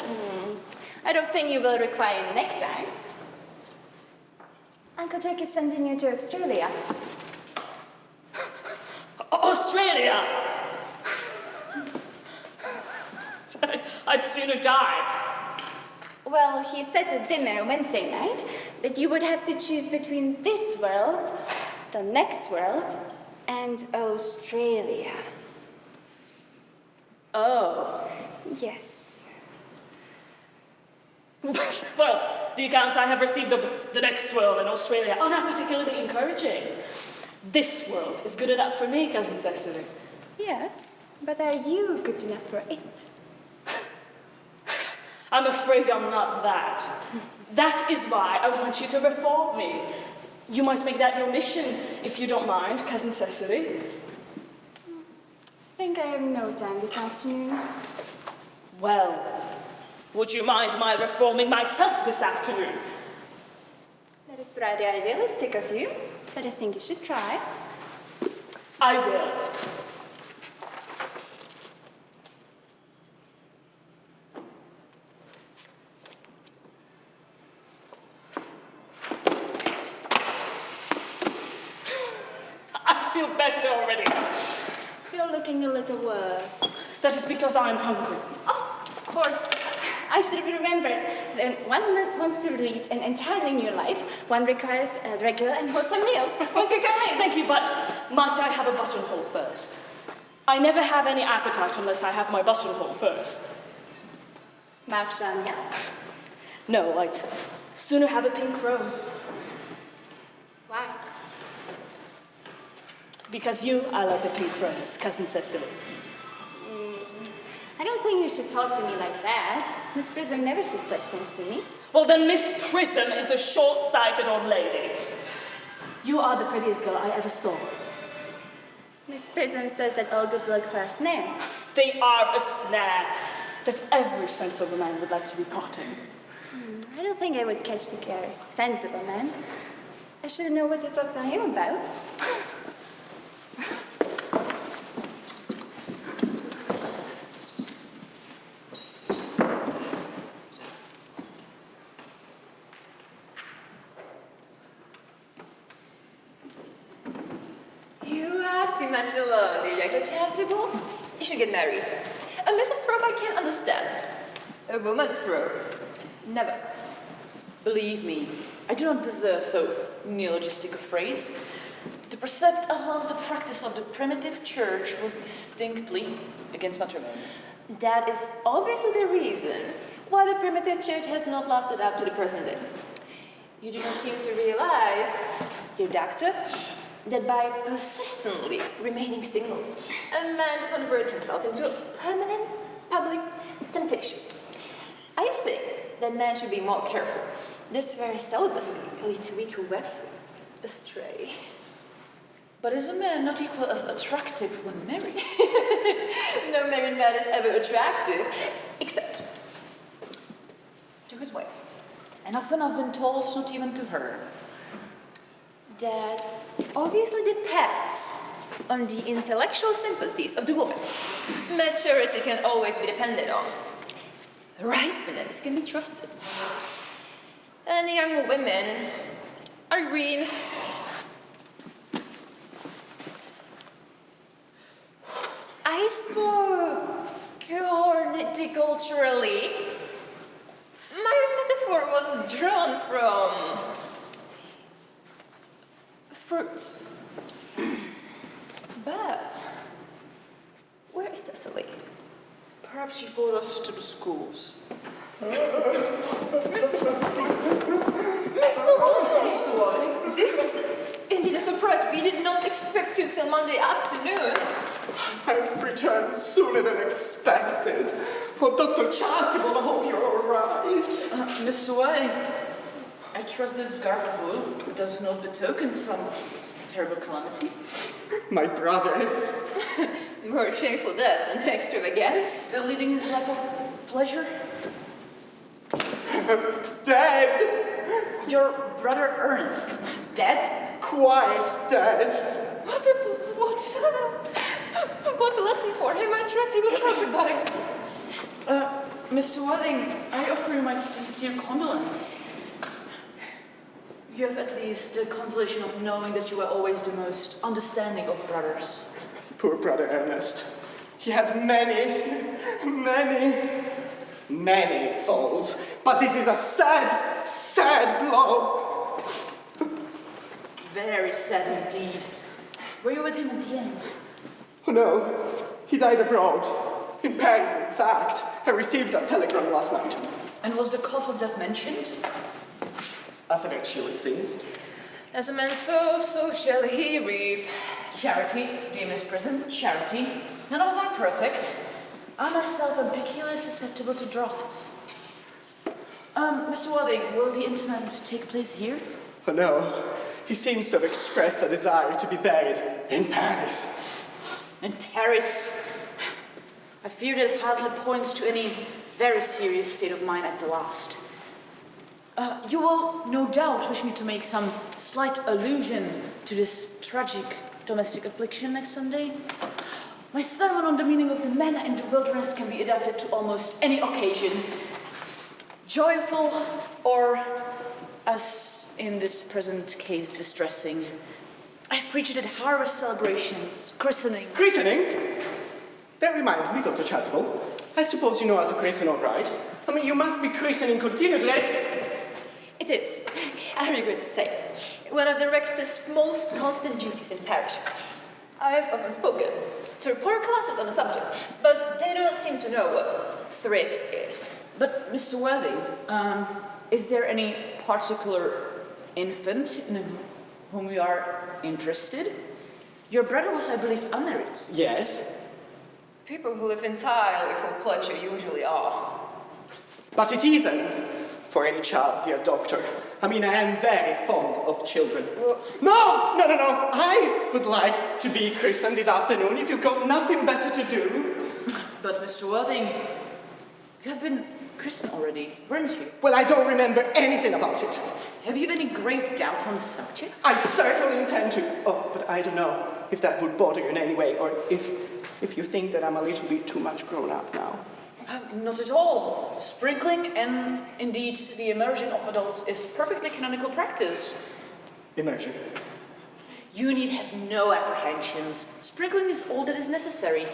I don't think you will require neckties. Uncle Jack is sending you to Australia. Australia? I'd sooner die. Well, he said to dinner Wednesday night that you would have to choose between this world, the next world, and Australia. Oh. Yes. Well, the accounts I have received of the next world and Australia are not particularly encouraging. This world is good enough for me, cousin Cecily. Yes, but are you good enough for it? I'm afraid I'm not that. That is why I want you to reform me. You might make that your mission, if you don't mind, cousin Cecily. I think I have no time this afternoon. Well, would you mind my reforming myself this afternoon? That is rather idealistic of you, but I think you should try. I will. I feel better already. You're looking a little worse. That is because I'm hungry. Oh, of course. I should have remembered. When one wants to lead an entirely new life, one requires regular and wholesome meals. Won't you come in? Thank you, but might I have a buttonhole first? I never have any appetite unless I have my buttonhole first. Marjania? No, I'd sooner have a pink rose. Why? Because you are like a pink rose, cousin Cecily. I don't think you should talk to me like that. Miss Prism never said such things to me. Well, then Miss Prism is a short-sighted old lady. You are the prettiest girl I ever saw. Miss Prism says that all good looks are a snare. They are a snare that every sensible man would like to be caught in. I don't think I would catch the care sensible man. I should know what to talk to him about. Too much alone, dear young Chasuble. You should get married. A misanthrope I can't understand. A womanthrope. Never. Believe me, I do not deserve so neologistic a phrase. The precept as well as the practice of the primitive church was distinctly against matrimony. That is obviously the reason why the primitive church has not lasted up to the present day. You do not seem to realize, dear doctor, that by persistently remaining single, a man converts himself into a permanent public temptation. I think that man should be more careful. This very celibacy leads weaker vessels astray. But is a man not equal as attractive when married? No married man is ever attractive, except to his wife. And often I've been told not even to her. That obviously depends on the intellectual sympathies of the woman. Maturity can always be depended on. Ripeness can be trusted. And young women are green. I spoke horticulturally. My metaphor was drawn from fruits. But where is CECILY? Perhaps she followed us to the schools. Mr. Wilde! This is indeed a surprise. We did not expect you till Monday afternoon. I've returned sooner than expected. Oh, Dr. Chasuble, I hope you're all right. Mr. Wilde, I trust this garble does not betoken some terrible calamity. My brother. More shameful deaths and extravagance. Still leading his life of pleasure? Dead. Your brother Ernest, dead? Quite dead. What a lesson for him. I trust he will profit by it. Mr. Wedding, I offer you my sincere condolence. You have at least the consolation of knowing that you were always the most understanding of brothers. Poor brother Ernest. He had many faults. But this is a sad, sad blow. Very sad indeed. Were you with him at the end? Oh no, he died abroad. In Paris, in fact. I received a telegram last night. And was the cause of death mentioned? As a virtue, it seems. As a man sows, so shall he reap. Charity, dear Miss Prison, charity. None of us are perfect. I myself am peculiarly susceptible to drafts. Mr. Wedding, will the interment take place here? Oh no, he seems to have expressed a desire to be buried in Paris. In Paris? I fear that hardly points to any very serious state of mind at the last. You will no doubt wish me to make some slight allusion to this tragic domestic affliction next Sunday. My sermon on the meaning of the manna in the wilderness can be adapted to almost any occasion. Joyful or, as in this present case, distressing. I have preached at harvest celebrations, christening. Christening? That reminds me, Dr. Chasuble. I suppose you know how to christen all right. I mean, you must be christening continuously. It is, I regret to say, one of the rector's most constant duties in parish. I have often spoken to poor classes on the subject, but they do not seem to know what thrift is. But, Mr. Wedding, is there any particular infant in whom you are interested? Your brother was, I believe, unmarried. Yes. People who live entirely for pleasure usually are. But it isn't for any child, dear doctor. I mean, I am very fond of children. Well, No! I would like to be christened this afternoon if you've got nothing better to do. But, Mr. Wedding, you have been christened already, weren't you? Well, I don't remember anything about it. Have you any grave doubts on the subject? I certainly intend to. Oh, but I don't know if that would bother you in any way, or if you think that I'm a little bit too much grown up now. Not at all. Sprinkling and, indeed, the immersion of adults is perfectly canonical practice. Immersion. You need have no apprehensions. Sprinkling is all that is necessary.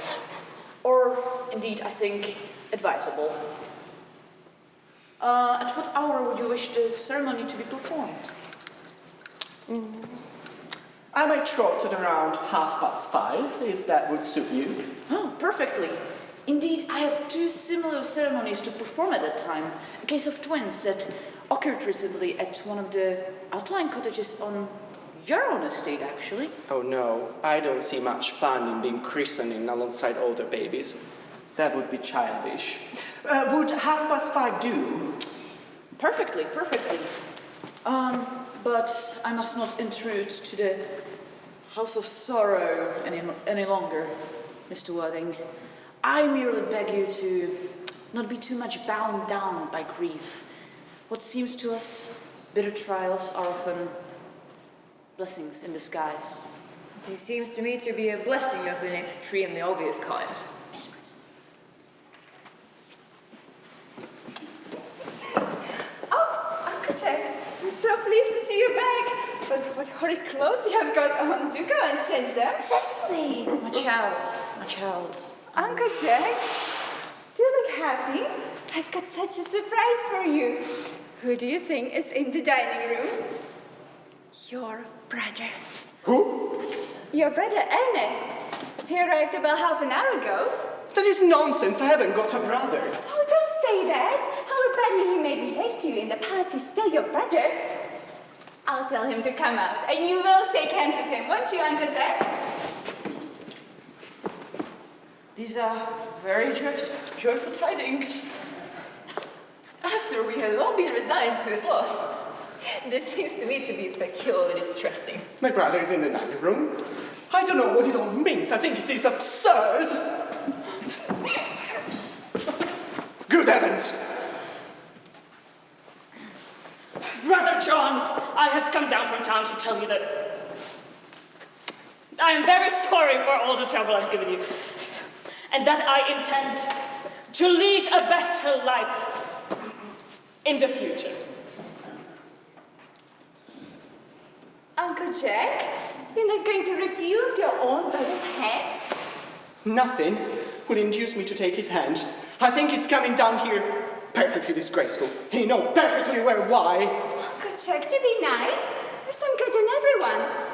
Or, indeed, I think, advisable. At what hour would you wish the ceremony to be performed? I might trot at around 5:30, if that would suit you. Oh, perfectly. Indeed, I have 2 similar ceremonies to perform at that time. A case of twins that occurred recently at one of the outlying cottages on your own estate, actually. Oh no, I don't see much fun in being christening alongside older babies. That would be childish. Would 5:30 do? Perfectly. But I must not intrude to the house of sorrow any longer, Mr. Worthing. I merely beg you to not be too much bound down by grief. What seems to us bitter trials are often blessings in disguise. There seems to me to be a blessing of an extremely obvious kind. I'm so pleased to see you back. But what horrid clothes you have got on. Do go and change them. Cecily! My child. Uncle Jack, do you look happy? I've got such a surprise for you. Who do you think is in the dining room? Your brother. Who? Your brother, Ernest. He arrived about half an hour ago. That is nonsense. I haven't got a brother. Oh, don't say that. However badly he may behave to you in the past, he's still your brother. I'll tell him to come out, and you will shake hands with him, won't you, Uncle Jack? These are very joyful tidings. After we had all been resigned to his loss. This seems to me to be peculiarly distressing. My brother is in the dining room. I don't know what it all means. I think this is absurd. Good heavens! Brother John, I have come down from town to tell you that I am very sorry for all the trouble I've given you, and that I intend to lead a better life in the future. Uncle Jack, you're not going to refuse your own brother's hand? Nothing would induce me to take his hand. I think he's coming down here perfectly disgraceful, and you know perfectly well why. Uncle Jack, to be nice, there's some good in everyone.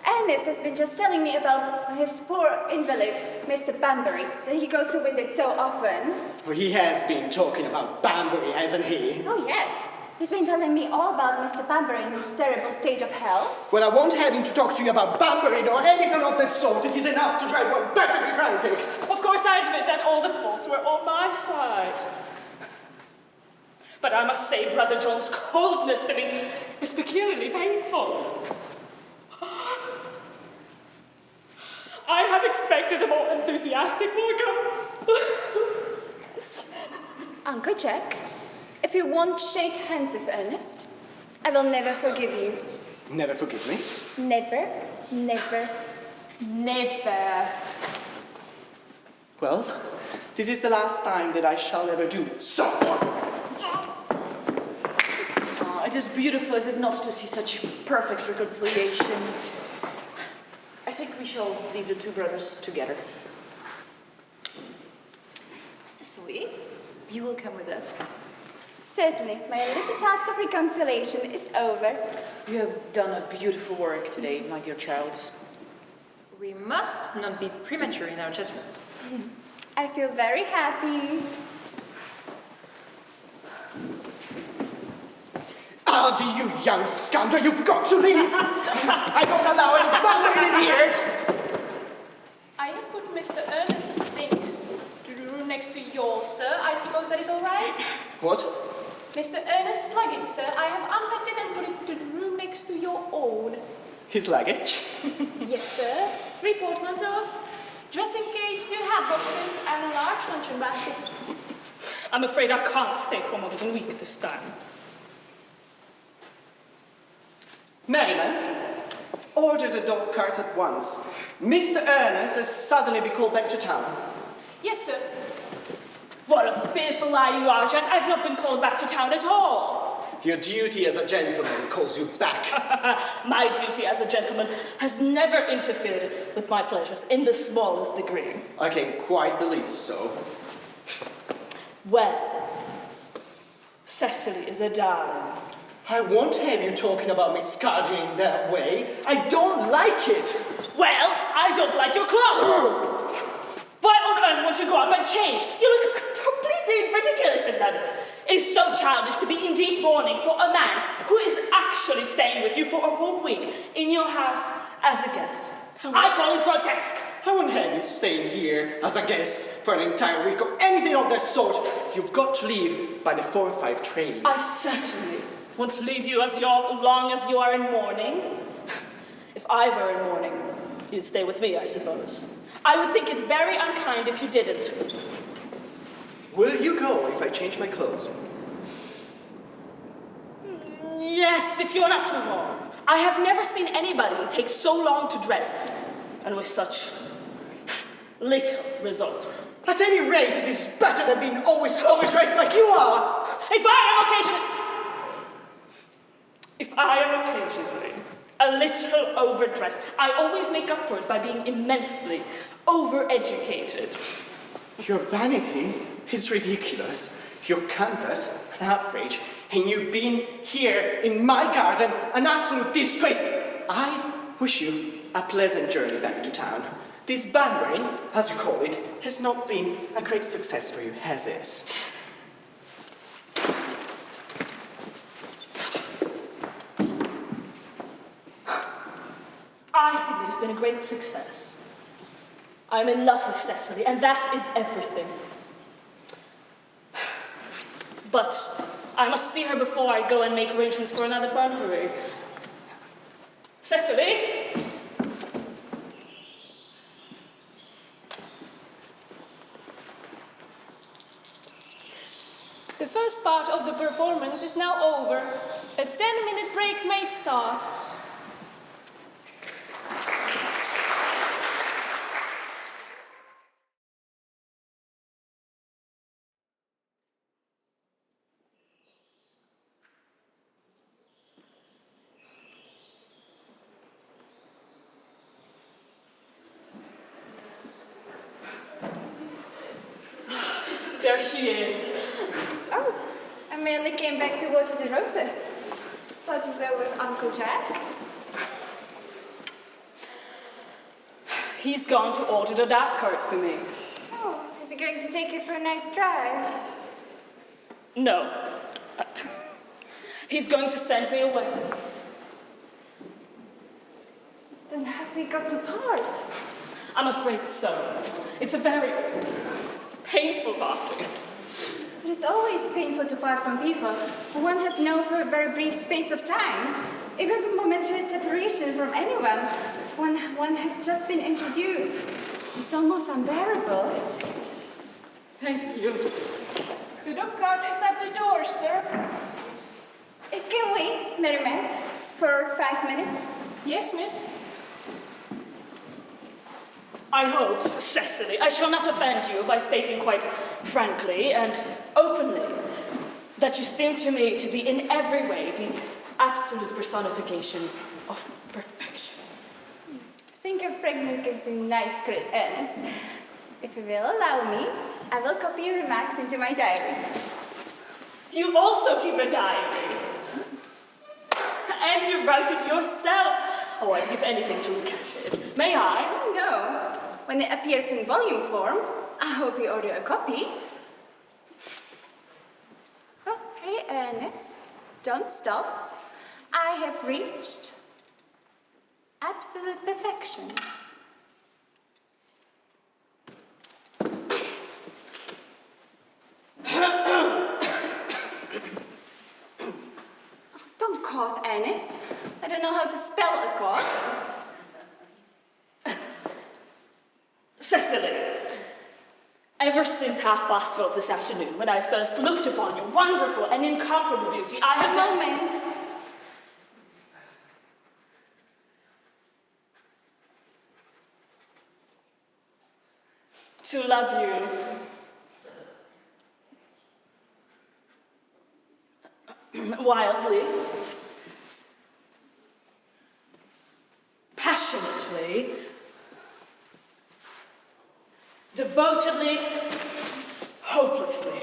Ernest has been just telling me about his poor invalid, Mr. Banbury, that he goes to visit so often. Well, he has been talking about Banbury, hasn't he? Oh, yes. He's been telling me all about Mr. Banbury in his terrible state of health. Well, I won't have him to talk to you about Banbury nor anything of the sort. It is enough to drive one perfectly frantic. Of course, I admit that all the faults were on my side. But I must say, Brother John's coldness to me is peculiarly painful. I have expected a more enthusiastic welcome. Uncle Jack, if you won't shake hands with Ernest, I will never forgive you. Never forgive me? Never, never, never. Well, this is the last time that I shall ever do so. Oh, it is beautiful, is it not, to see such perfect reconciliation? I think we shall leave the 2 brothers together. Cecily, you will come with us. Certainly, my little task of reconciliation is over. You have done a beautiful work today, my dear child. We must not be premature in our judgments. I feel very happy. Aldi, you young scoundrel, you've got to leave! I don't allow any Banbury in here! I have put Mr. Ernest's things to the room next to yours, sir. I suppose that is all right? What? Mr. Ernest's luggage, sir. I have unpacked it and put it to the room next to your own. His luggage? Yes, sir. 3 portmanteaus, dressing case, 2 hat boxes, and a large luncheon basket. I'm afraid I can't stay for more than a week this time. Merriman, order the dog cart at once. Mr. Ernest has suddenly been called back to town. Yes, sir. What a fearful lie you are, Jack. I've not been called back to town at all. Your duty as a gentleman calls you back. My duty as a gentleman has never interfered with my pleasures in the smallest degree. I can quite believe so. Well, Cecily is a darling. I won't have you talking about Miss Cardew in that way. I don't like it. Well, I don't like your clothes. Why on earth won't you go up and change? You look completely ridiculous in them. It is so childish to be in deep mourning for a man who is actually staying with you for a whole week in your house as a guest. I call it grotesque. I won't have you staying here as a guest for an entire week or anything of that sort. You've got to leave by the 4 or 5 train. I certainly won't leave you as long as you are in mourning. If I were in mourning, you'd stay with me, I suppose. I would think it very unkind if you didn't. Will you go if I change my clothes? Yes, if you're not too long. I have never seen anybody take so long to dress, and with such little result. At any rate, it is better than being always overdressed like you are. If I am occasionally a little overdressed, I always make up for it by being immensely overeducated. Your vanity is ridiculous. Your conduct an outrage. And you being here in my garden, an absolute disgrace. I wish you a pleasant journey back to town. This band-wearing, as you call it, has not been a great success for you, has it? I think it has been a great success. I'm in love with CECILY, and that is everything. But I must see her before I go and make arrangements for another band-wearing. CECILY? The first part of the performance is now over. A 10-minute break may start. There she is. Oh, Amelie came back to water the roses. Thought you were with Uncle Jack? He's gone to order the dog cart for me. Oh, is he going to take you for a nice drive? No. He's going to send me away. Then have we got to part? I'm afraid so. It's a very painful parting. It is always painful to part from people who one has known for a very brief space of time. Even a momentary separation from anyone to one has just been introduced. It's almost unbearable. Thank you. The dog cart is at the door, sir. It can wait, Merriman, for 5 minutes. Yes, miss. I hope, CECILY, I shall not offend you by stating quite frankly and openly that you seem to me to be in every way the absolute personification of perfection. I think your fragrance gives you nice credit, Ernest. If you will allow me, I will copy your remarks into my diary. You also keep a diary. And you write it yourself. Oh, I'd give anything to look at it. May I? Oh, no. When it appears in volume form, I hope you order a copy. Oh, pray, Ernest, don't stop. I have reached absolute perfection. Don't cough, Ernest. I don't know how to spell a cough. CECILY, ever since 12:30 this afternoon, when I first looked upon your wonderful and incomparable beauty, I have A moment. to love you. Wildly, passionately, devotedly, hopelessly.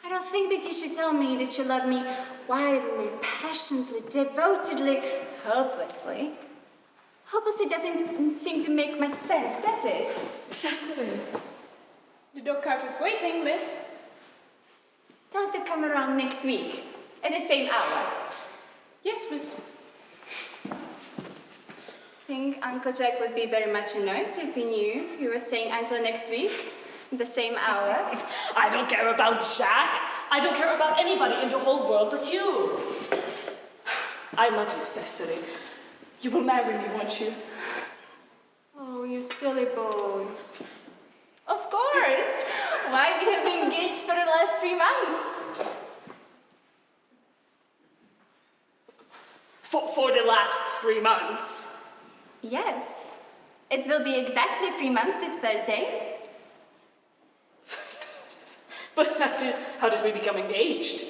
I don't think that you should tell me that you love me wildly, passionately, devotedly, hopelessly. Hopelessly doesn't seem to make much sense, does it? Cecily. The dog cart is waiting, miss. Tell to come around next week, at the same hour. Yes, miss. Think Uncle Jack would be very much annoyed if he knew you were saying until next week, the same hour? I don't care about Jack. I don't care about anybody in the whole world but you. I love you, Cecily. You will marry me, won't you? Oh, you silly boy. Of course. Why, we have been engaged for the last 3 months. For the last 3 months? Yes. It will be exactly 3 months this Thursday. But how did we become engaged?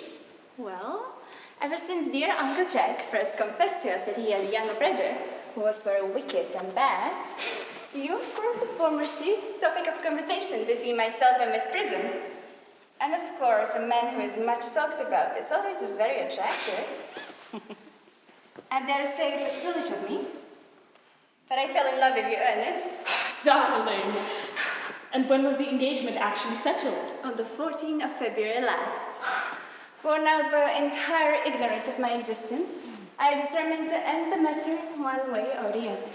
Well, ever since dear Uncle Jack first confessed to us that he had a younger brother who was very wicked and bad, you, of course, a former chief topic of conversation between myself and Miss Prism. And of course, a man who is much talked about is always very attractive. I dare say it was foolish of me, but I fell in love with you, Ernest. Darling. And when was the engagement actually settled? On the 14th of February last. Worn out by your entire ignorance of my existence, I determined to end the matter one way or the other.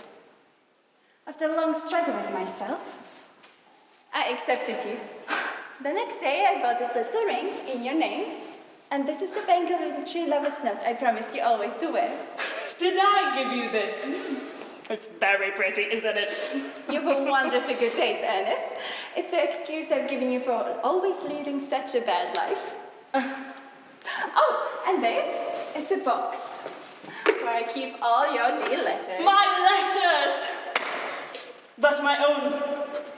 After a long struggle with myself, I accepted you. The next day, I bought this little ring in your name, and this is the bangle with the 3 lovers' note I promised you always to wear. Did I give you this? It's very pretty, isn't it? You have a wonderfully good taste, Ernest. It's the excuse I've given you for always leading such a bad life. Oh, and this is the box where I keep all your dear letters. My letters! But my own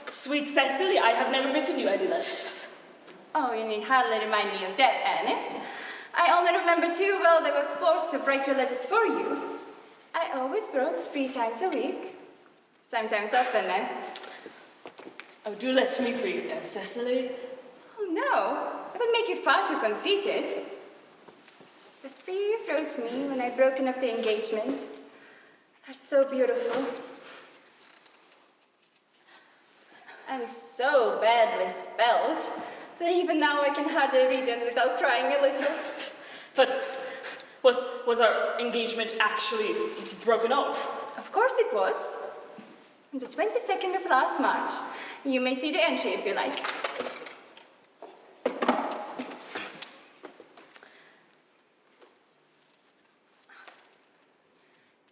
sweet Cecily, I have never written you any letters. Oh, you need hardly remind me of that, Ernest. I only remember too well that I was forced to write your letters for you. I always wrote 3 times a week. Sometimes oftener. Oh, do let me read them, Cecily. Oh, no. It would make you far too conceited. The 3 you wrote me when I'd broken off the engagement are so beautiful. And so badly spelled that even now I can hardly read them without crying a little. But was our engagement actually broken off? Of course it was. On the 22nd of last March. You may see the entry if you like.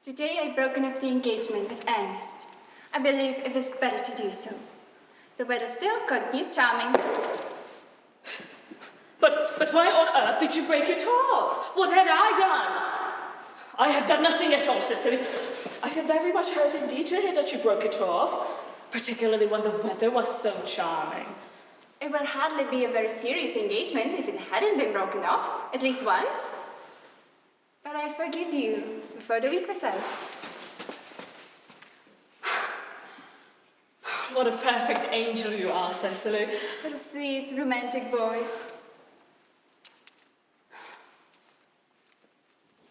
Today I've broken off the engagement with Ernest. I believe it is better to do so. The weather still continues charming. But why on earth did you break it off? What had I done? I had done nothing at all, Cecily. I feel very much hurt indeed to hear that you broke it off, particularly when the weather was so charming. It would hardly be a very serious engagement if it hadn't been broken off, at least once. But I forgive you before the week was out. What a perfect angel you are, Cecily. What a sweet, romantic boy.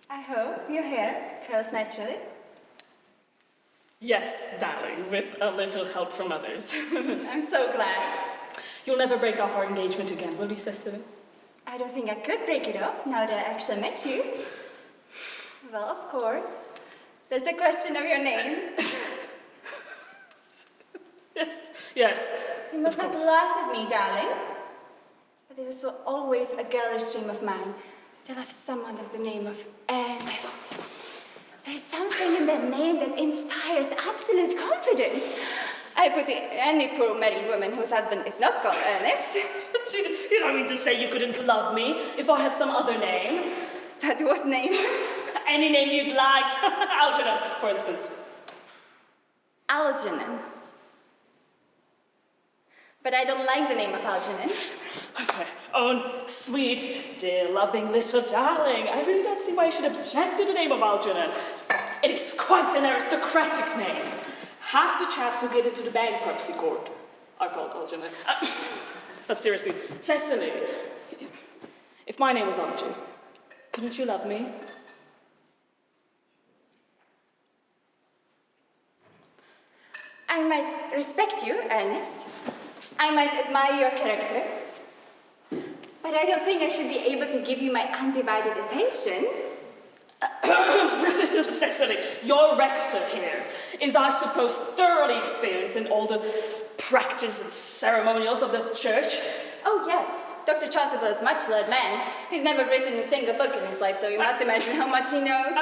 I hope your hair curls naturally. Yes, darling, with a little help from others. I'm so glad. You'll never break off our engagement again, will you, Cecily? I don't think I could break it off now that I actually met you. Well, of course. There's the question of your name. Yes. You must not laugh at me, darling. But it was always a girlish dream of mine to love someone of the name of Ernest. There's something in that name that inspires absolute confidence. I put in any poor married woman whose husband is not called Ernest. But you don't mean to say you couldn't love me if I had some other name? But what name? Any name you'd liked. Algernon, for instance. Algernon. But I don't like the name of Algernon. Okay. Oh, sweet, dear, loving little darling. I really don't see why you should object to the name of Algernon. It is quite an aristocratic name. Half the chaps who get into the bankruptcy court are called Algernon. But seriously, Cecily, If my name was Archie, couldn't you love me? I might respect you, Ernest. I might admire your character. But I don't think I should be able to give you my undivided attention. Cecily, your rector here is, I suppose, thoroughly experienced in all the practice and ceremonials of the church. Oh, yes. Dr. Chasuble is a much-learned man. He's never written a single book in his life, so you must imagine how much he knows.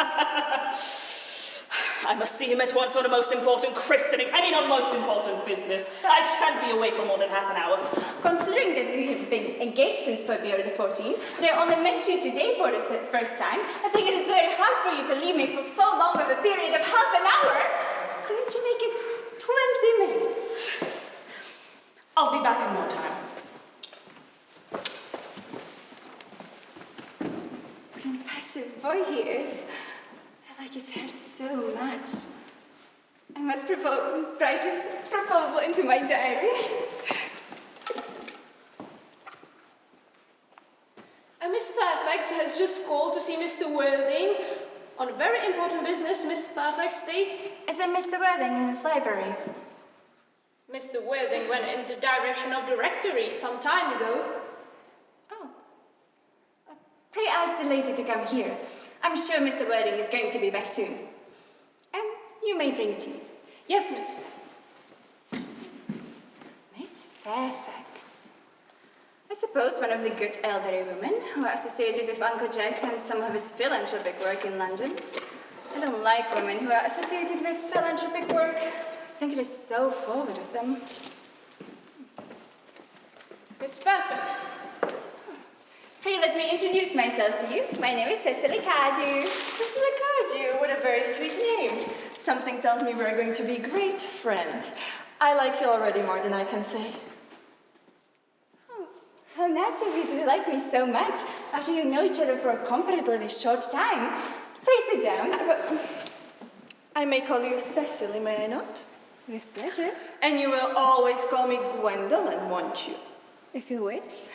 I must see him at once on the most important christening, on most important business. I shan't be away for more than half an hour. Considering that we have been engaged since February the 14th, and I only met you today for the first time, I think it is very hard for you to leave me for so long of a period of half an hour. Couldn't you make it 20 minutes? I'll be back in no time. What a precious boy he is. I like his hair so much. I must write his proposal into my diary. Miss Fairfax has just called to see Mr. Worthing. On very important business, Miss Fairfax states. Isn't Mr. Worthing in his library? Mr. Worthing went in the direction of the rectory some time ago. Oh. Pray ask the lady to come here. I'm sure Mr. Worthing is going to be back soon. And you may bring tea. Yes, miss. Miss Fairfax. I suppose one of the good elderly women who are associated with Uncle Jack and some of his philanthropic work in London. I don't like women who are associated with philanthropic work. I think it is so forward of them. Miss Fairfax. Pray let me introduce myself to you. My name is CECILY CARDEW. CECILY CARDEW, what a very sweet name. Something tells me we're going to be great friends. I like you already more than I can say. Oh, how nice of you to like me so much after you know each other for a comparatively short time. Please sit down. I may call you Cecily, may I not? With pleasure. And you will always call me Gwendolen, won't you? If you wish.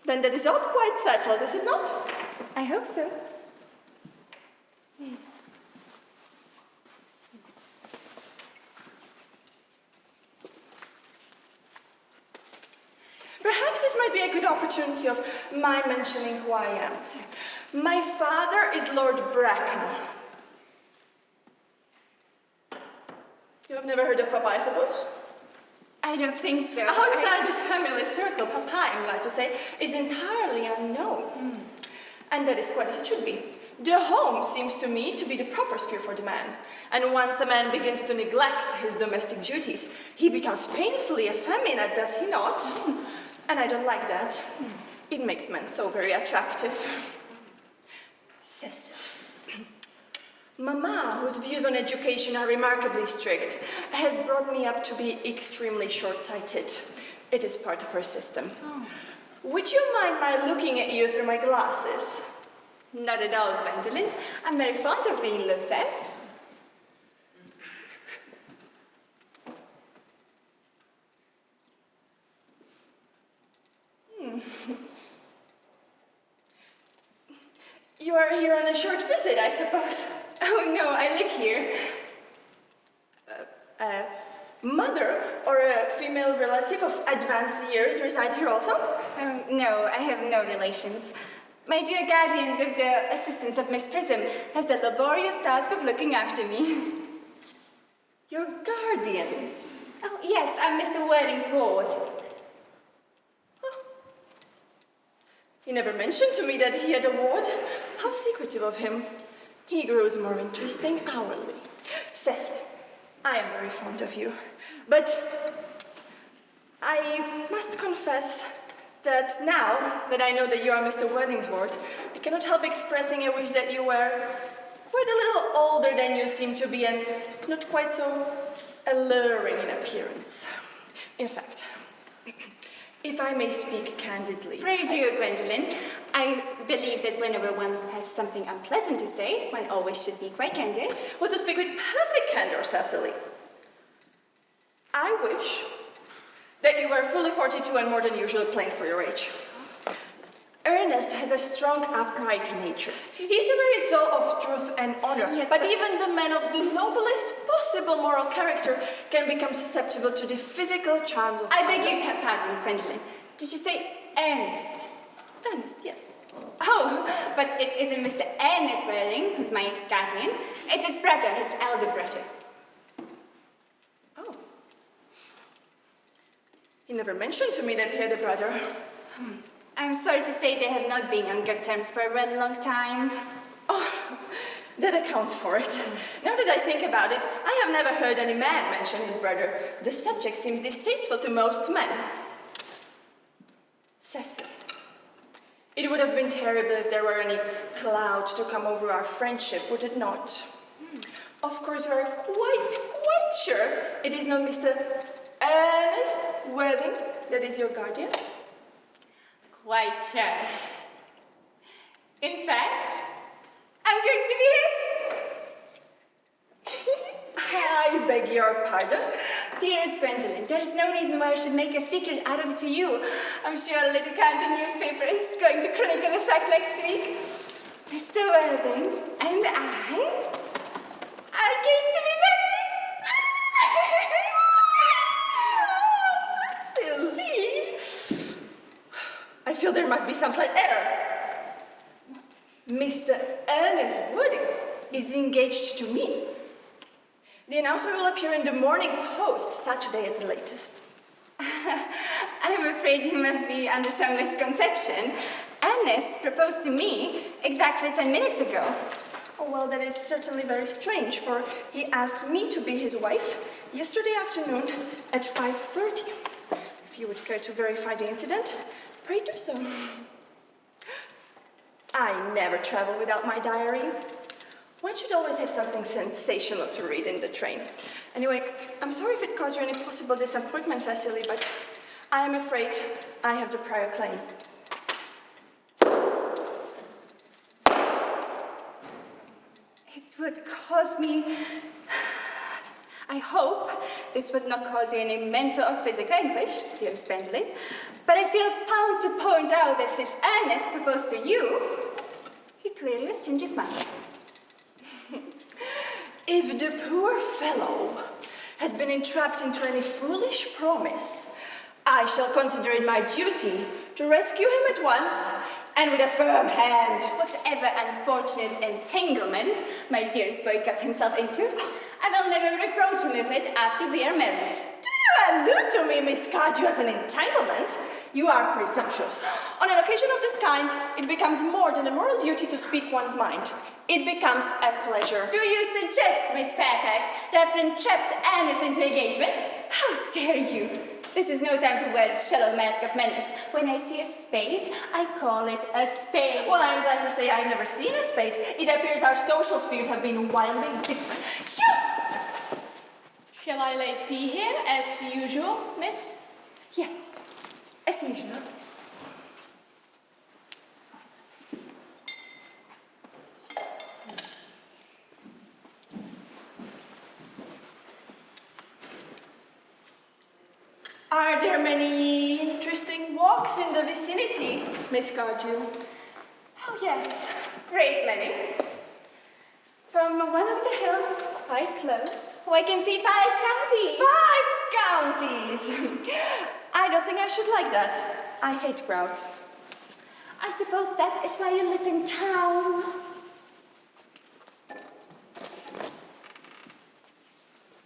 Then that is all quite settled, is it not? I hope so. Perhaps this might be a good opportunity of my mentioning who I am. My father is Lord Bracknell. You have never heard of Papa, I suppose? I don't think so. Outside the family circle, Papa, I'm glad to say, is entirely unknown. And that is quite as it should be. The home seems to me to be the proper sphere for the man. And once a man begins to neglect his domestic duties, he becomes painfully effeminate, does he not? And I don't like that. It makes men so very attractive. Cecily. Mama, whose views on education are remarkably strict, has brought me up to be extremely short-sighted. It is part of her system. Oh. Would you mind my looking at you through my glasses? Not at all, Gwendolen. I'm very fond of being looked at. You are here on a short visit, I suppose. Oh, no, I live here. Mother or a female relative of advanced years resides here also? No, I have no relations. My dear guardian, with the assistance of Miss Prism, has the laborious task of looking after me. Your guardian? Oh, yes, I'm Mr. Worthing's ward. Oh. He never mentioned to me that he had a ward. How secretive of him. He grows more interesting hourly. Cecily, I am very fond of you, but I must confess that now that I know that you are Mr. Worthing's ward, I cannot help expressing a wish that you were quite a little older than you seem to be and not quite so alluring in appearance. In fact, if I may speak candidly... Pray do, Gwendolen. I believe that whenever one has something unpleasant to say, one always should be quite candid. Well, to speak with perfect candor, Cecily, I wish that you were fully 42 and more than usually plain for your age. Ernest has a strong, upright nature. He's the very soul of truth and honor. Yes, but even the man of the noblest possible moral character can become susceptible to the physical charms of I beg others. your pardon, Gwendolyn. Did you say Ernest? Ernest, yes. Oh, but it isn't Mr. Ernest Wedding, who's my guardian. It's his brother, his elder brother. Oh. He never mentioned to me that he had a brother. I'm sorry to say they have not been on good terms for a very long time. Oh, that accounts for it. Now that I think about it, I have never heard any man mention his brother. The subject seems distasteful to most men. Cecily. It would have been terrible if there were any cloud to come over our friendship, would it not? Of course, we are quite sure it is not Mr. Ernest Wedding that is your guardian. Quite sure. In fact, I'm going to be his. I beg your pardon? Dearest Gwendolyn, there is no reason why I should make a secret out of it to you. I'm sure a little county newspaper is going to chronicle the fact next week. Mr. Wedding and I are engaged to be married. Cecily! I feel there must be some slight error. Mr. Ernest Wedding is engaged to me. The announcement will appear in the Morning Post Saturday at the latest. I'm afraid you must be under some misconception. Ernest proposed to me exactly 10 minutes ago. Oh, well, that is certainly very strange, for he asked me to be his wife yesterday afternoon at 5:30. If you would care to verify the incident, pray do so. I never travel without my diary. One should always have something sensational to read in the train. Anyway, I'm sorry if it caused you any possible disappointment, Cecily, but I am afraid I have the prior claim. It would cause me... I hope this would not cause you any mental or physical anguish, dearest Gwendolyn, but I feel bound to point out that since Ernest proposed to you, he clearly has changed his mind. If the poor fellow has been entrapped into any foolish promise, I shall consider it my duty to rescue him at once and with a firm hand. Whatever unfortunate entanglement my dearest boy got himself into, I will never reproach him with it after we are married. Do you allude to me, Miss CARDEW, as an entanglement? You are presumptuous. On an occasion of this kind, it becomes more than a moral duty to speak one's mind. It becomes a pleasure. Do you suggest, Miss Fairfax, that I've entrapped Ernest into engagement? How dare you? This is no time to wear a shallow mask of manners. When I see a spade, I call it a spade. Well, I'm glad to say I've never seen a spade. It appears our social spheres have been wildly different. Shall I lay tea here, as usual, miss? Yes, as usual. Are there many interesting walks in the vicinity, Miss CARDEW? Oh, yes, great many. From one of the hills, quite close, I can see 5 counties. 5 counties! I don't think I should like that. I hate crowds. I suppose that is why you live in town.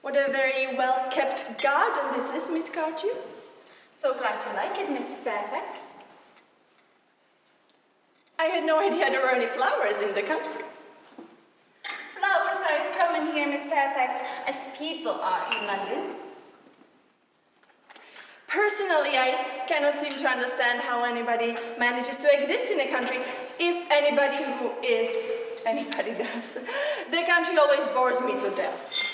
What a very well-kept garden this is, Miss CARDEW. So glad you like it, Miss Fairfax. I had no idea there were any flowers in the country. Flowers are as common here, Miss Fairfax, as people are in London. Personally, I cannot seem to understand how anybody manages to exist in a country, if anybody who is anybody does. The country always bores me to death.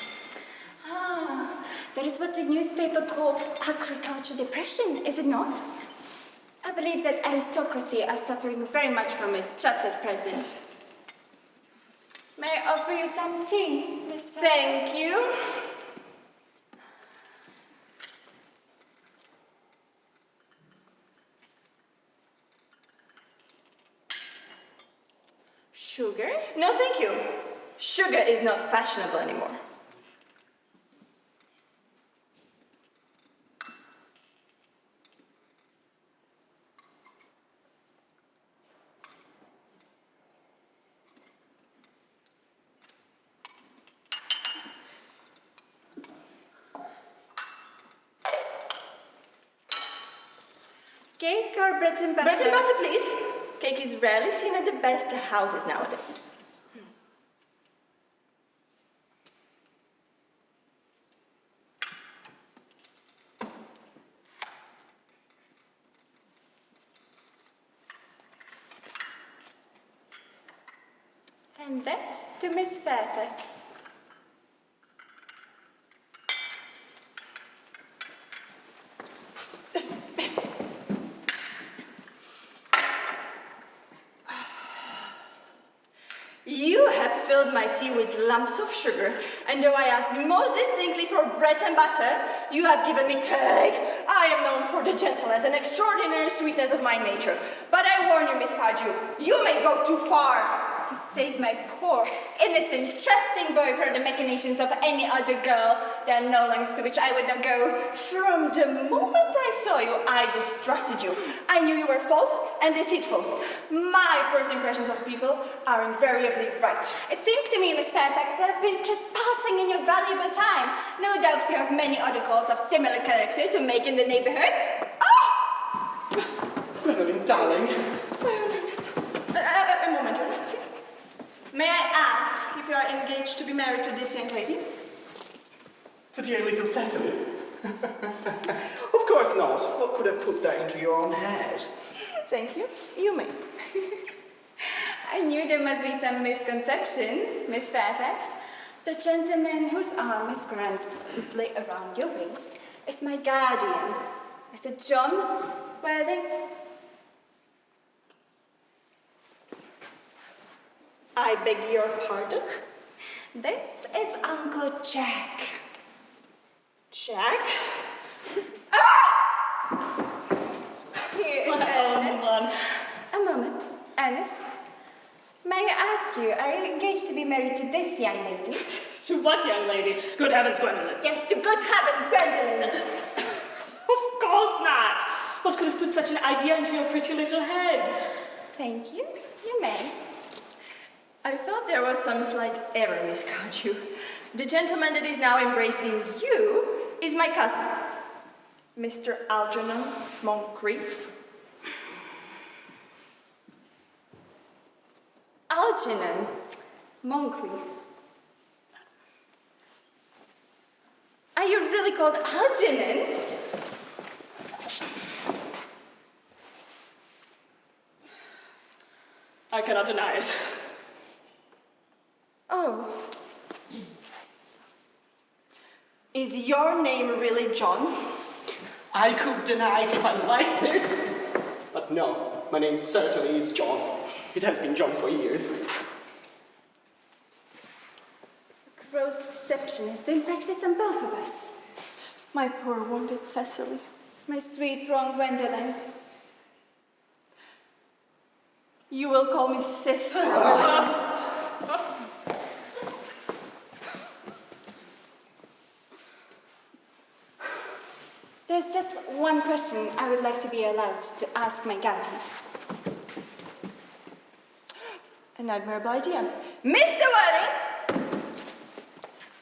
Ah, that is what the newspaper call agricultural depression, is it not? I believe that aristocracy are suffering very much from it just at present. May I offer you some tea, Miss Fairfax? Thank you. Sugar? No, thank you. Sugar is not fashionable anymore. Cake or bread and butter? Bread and butter, please. Cake is rarely seen at the best houses nowadays. And that to Miss Fairfax. You have filled my tea with lumps of sugar, and though I asked most distinctly for bread and butter, you have given me cake. I am known for the gentleness and extraordinary sweetness of my nature. But I warn you, Miss Cardew, you may go too far. To save my poor, innocent, trusting boy from the machinations of any other girl, there are no lengths to which I would not go. From the moment I saw you, I distrusted you. I knew you were false and deceitful. My first impressions of people are invariably right. It seems to me, Miss Fairfax, that I've been trespassing in your valuable time. No doubt you have many other calls of similar character to make in the neighborhood. Oh! Gwendolyn, darling. Ernest. A moment, Ernest. May I ask if you are engaged to be married to this young lady? To dear little Cecily? Of course not. What could have put that into your own head? Thank you. You may. I knew there must be some misconception, Miss Fairfax. The gentleman whose arm is currently around your waist is my guardian, Mr. John Wilde. I beg your pardon? This is Uncle Jack. Jack? Ah! Here is Ernest. A moment. Ernest, may I ask you, are you engaged to be married to this young lady? To what young lady? Good heavens, Gwendolyn. Yes, to good heavens, Gwendolyn. Of course not. What could have put such an idea into your pretty little head? Thank you. You may. I felt there was some slight error, Miss Cardew. The gentleman that is now embracing you is my cousin, Mr. ALGERNON MONCRIEFF. ALGERNON MONCRIEFF. Are you really called ALGERNON? I cannot deny it. Oh. Is your name really John? I could deny it if I liked it. But no, my name certainly is John. It has been John for years. Gross deception has been practiced on both of us. My poor wounded Cecily. My sweet, wrong Gwendolyn. You will call me sister. There's just one question I would like to be allowed to ask my guardian. An admirable idea. Mr. Wedding!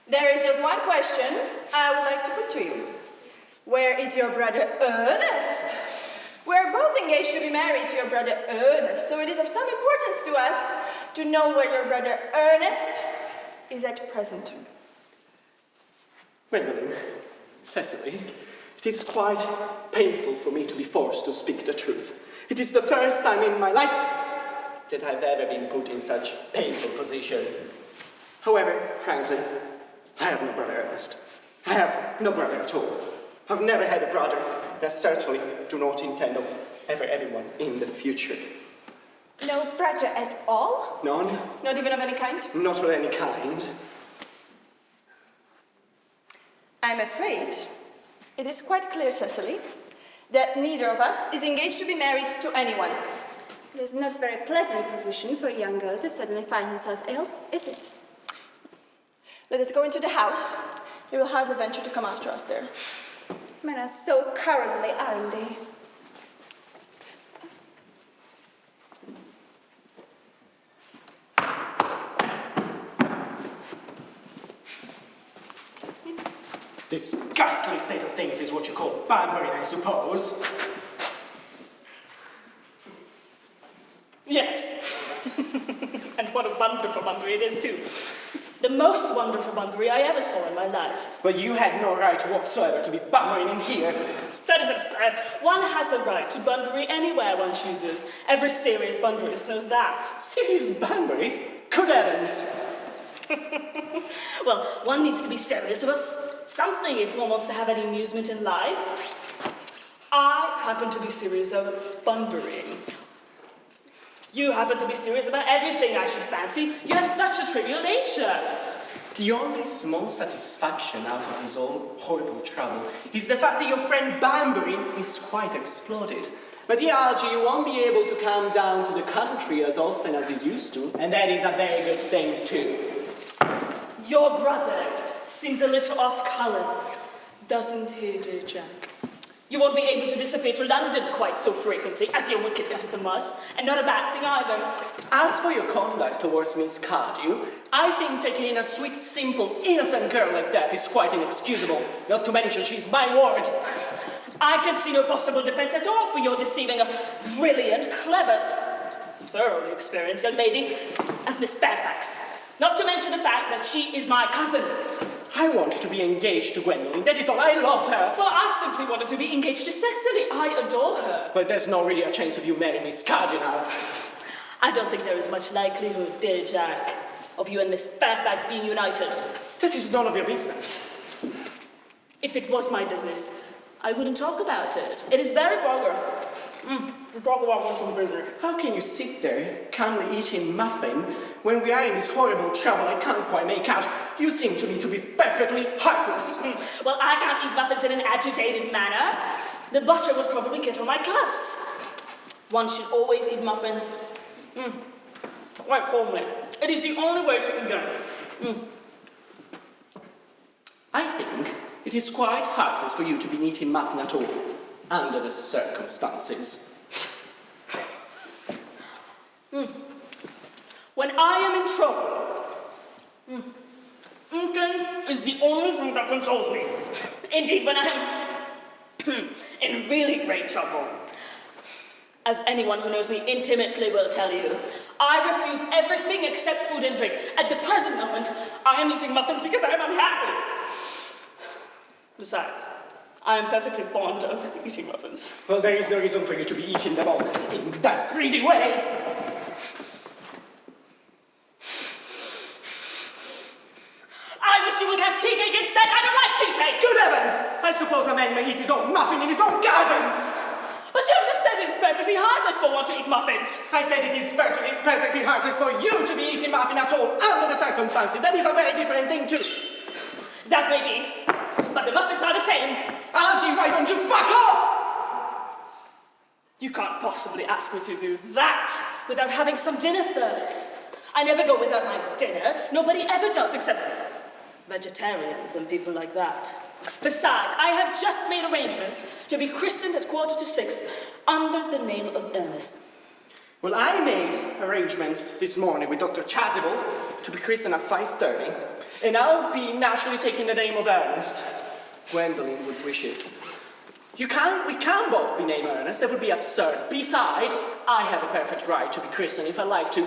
There is just one question I would like to put to you. Where is your brother Ernest? We're both engaged to be married to your brother Ernest, so it is of some importance to us to know where your brother Ernest is at present. Gwendolyn, Cecily, it is quite painful for me to be forced to speak the truth. It is the first time in my life that I've ever been put in such a painful position. However, frankly, I have no brother Ernest. I have no brother at all. I've never had a brother, and I certainly do not intend of ever having one in the future. No brother at all? None. Not even of any kind? Not of any kind. I'm afraid it is quite clear, Cecily, that neither of us is engaged to be married to anyone. It is not a very pleasant position for a young girl to suddenly find herself ill, is it? Let us go into the house. They will hardly venture to come after us there. Men are so cowardly, aren't they? This ghastly state of things is what you call barbering, I suppose. Yes. And what a wonderful bunbury it is, too. The most wonderful bunbury I ever saw in my life. But you had no right whatsoever to be barbering in here. That is absurd. One has a right to bunbury anywhere one chooses. Every serious bunburyist knows that. Serious bunburies? Good heavens! Well, one needs to be serious about something if one wants to have any amusement in life. I happen to be serious about bunburying. You happen to be serious about everything, I should fancy. You have such a trivial nature. The only small satisfaction out of this all horrible trouble is the fact that your friend Banbury is quite exploded. But dear Algie, you won't be able to come down to the country as often as he's used to, and that is a very good thing too. Your brother seems a little off-color, doesn't he, dear Jack? You won't be able to disappear to London quite so frequently as your wicked custom was, and not a bad thing either. As for your conduct towards Miss CARDEW, I think taking in a sweet, simple, innocent girl like that is quite inexcusable, not to mention she's my ward. I can see no possible defense at all for your deceiving a brilliant, clever, thoroughly experienced young lady as Miss Fairfax. Not to mention the fact that she is my cousin. I want to be engaged to Gwendolen, that is all. I love her. Well, I simply wanted to be engaged to Cecily. I adore her. But there's not really a chance of you marrying Miss CARDEW now. I don't think there is much likelihood, dear Jack, of you and Miss Fairfax being united. That is none of your business. If it was my business, I wouldn't talk about it. It is very vulgar. Talk about what's in business. How can you sit there, calmly eating muffin, when we are in this horrible trouble I can't quite make out? You seem to me to be perfectly heartless. Well, I can't eat muffins in an agitated manner. The butter would probably get on my cuffs. One should always eat muffins quite calmly. It is the only way to eat them. I think it is quite heartless for you to be eating muffin at all, under the circumstances. When I am in trouble, eating is the only thing that consoles me. Indeed, when I am in really great trouble, as anyone who knows me intimately will tell you, I refuse everything except food and drink. At the present moment, I am eating muffins because I am unhappy. Besides, I am perfectly fond of eating muffins. Well, there is no reason for you to be eating them all in that greedy way. I wish you would have tea cake instead. I don't like tea cake. Good heavens! I suppose a man may eat his own muffin in his own garden. But you have just said it's perfectly heartless for one to eat muffins. I said it is perfectly heartless for you to be eating muffin at all, under the circumstances. That is a very different thing too. That may be, but the muffins are the same. Algie, why don't you fuck off? You can't possibly ask me to do that without having some dinner first. I never go without my dinner. Nobody ever does except vegetarians and people like that. Besides, I have just made arrangements to be christened at 5:45 under the name of Ernest. Well, I made arrangements this morning with Dr. Chasuble to be christened at 5:30, and I'll be naturally taking the name of Ernest. Gwendolen would wish it. We can't both be named Ernest. That would be absurd. Besides, I have a perfect right to be christened if I like to.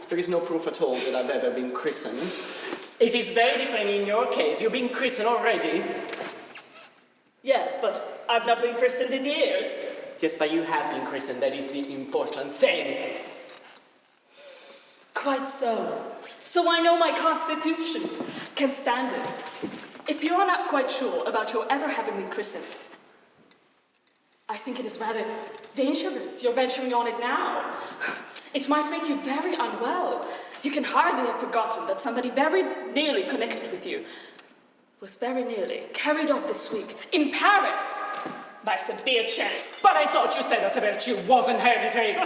There is no proof at all that I've ever been christened. It is very different in your case. You've been christened already. Yes, but I've not been christened in years. Yes, but you have been christened. That is the important thing. Quite so. So I know my constitution can stand it. If you're not quite sure about your ever having been christened, I think it is rather dangerous you're venturing on it now. It might make you very unwell. You can hardly have forgotten that somebody very nearly connected with you was very nearly carried off this week in Paris by Sabirche. But I thought you said a Sabirche wasn't hereditary.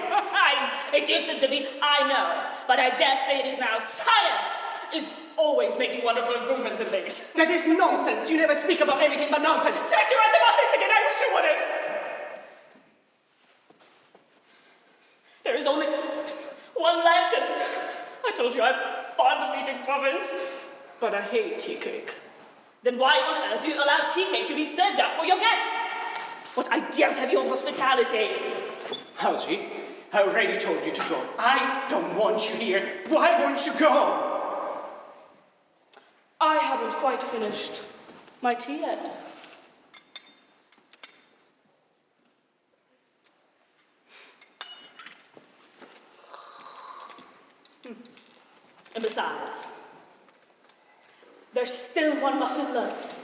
It used to be, I know, but I dare say it is now. Science is always making wonderful improvements in things. That is nonsense. You never speak about anything but nonsense. Check you at the muffins again, I wish you wouldn't. There is only one left, and I told you I'm fond of eating muffins. But I hate tea cake. Then why on earth do you allow tea cake to be served up for your guests? What ideas have you of hospitality? Algie, I already told you to go. I don't want you here. Why won't you go? I haven't quite finished my tea yet. And besides, there's still one muffin left.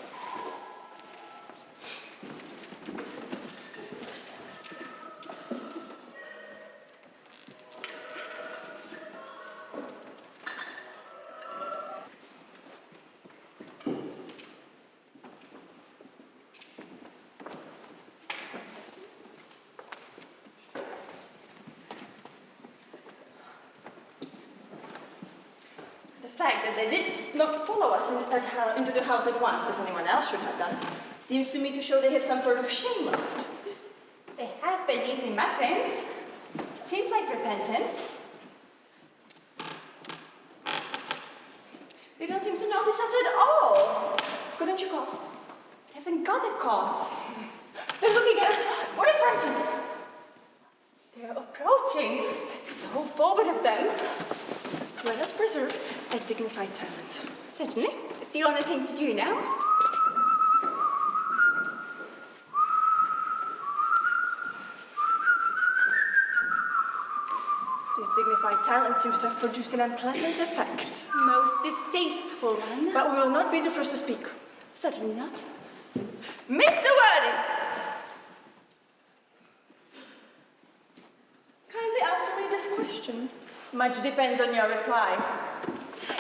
The fact that they did not follow us into the house at once, as anyone else should have done, seems to me to show they have some sort of shame left. They have been eating muffins. Seems like repentance. They don't seem to notice us at all. Couldn't you cough? I haven't got a cough. They're looking at us. What are they frightened? They're approaching. That's so forward of them. Let us preserve a dignified silence. Certainly. It's the only thing to do now. This dignified silence seems to have produced an unpleasant effect. Most distasteful one. But we will not be the first to speak. Certainly not. Mr. Wording! Kindly answer me this question. Much depends on your reply.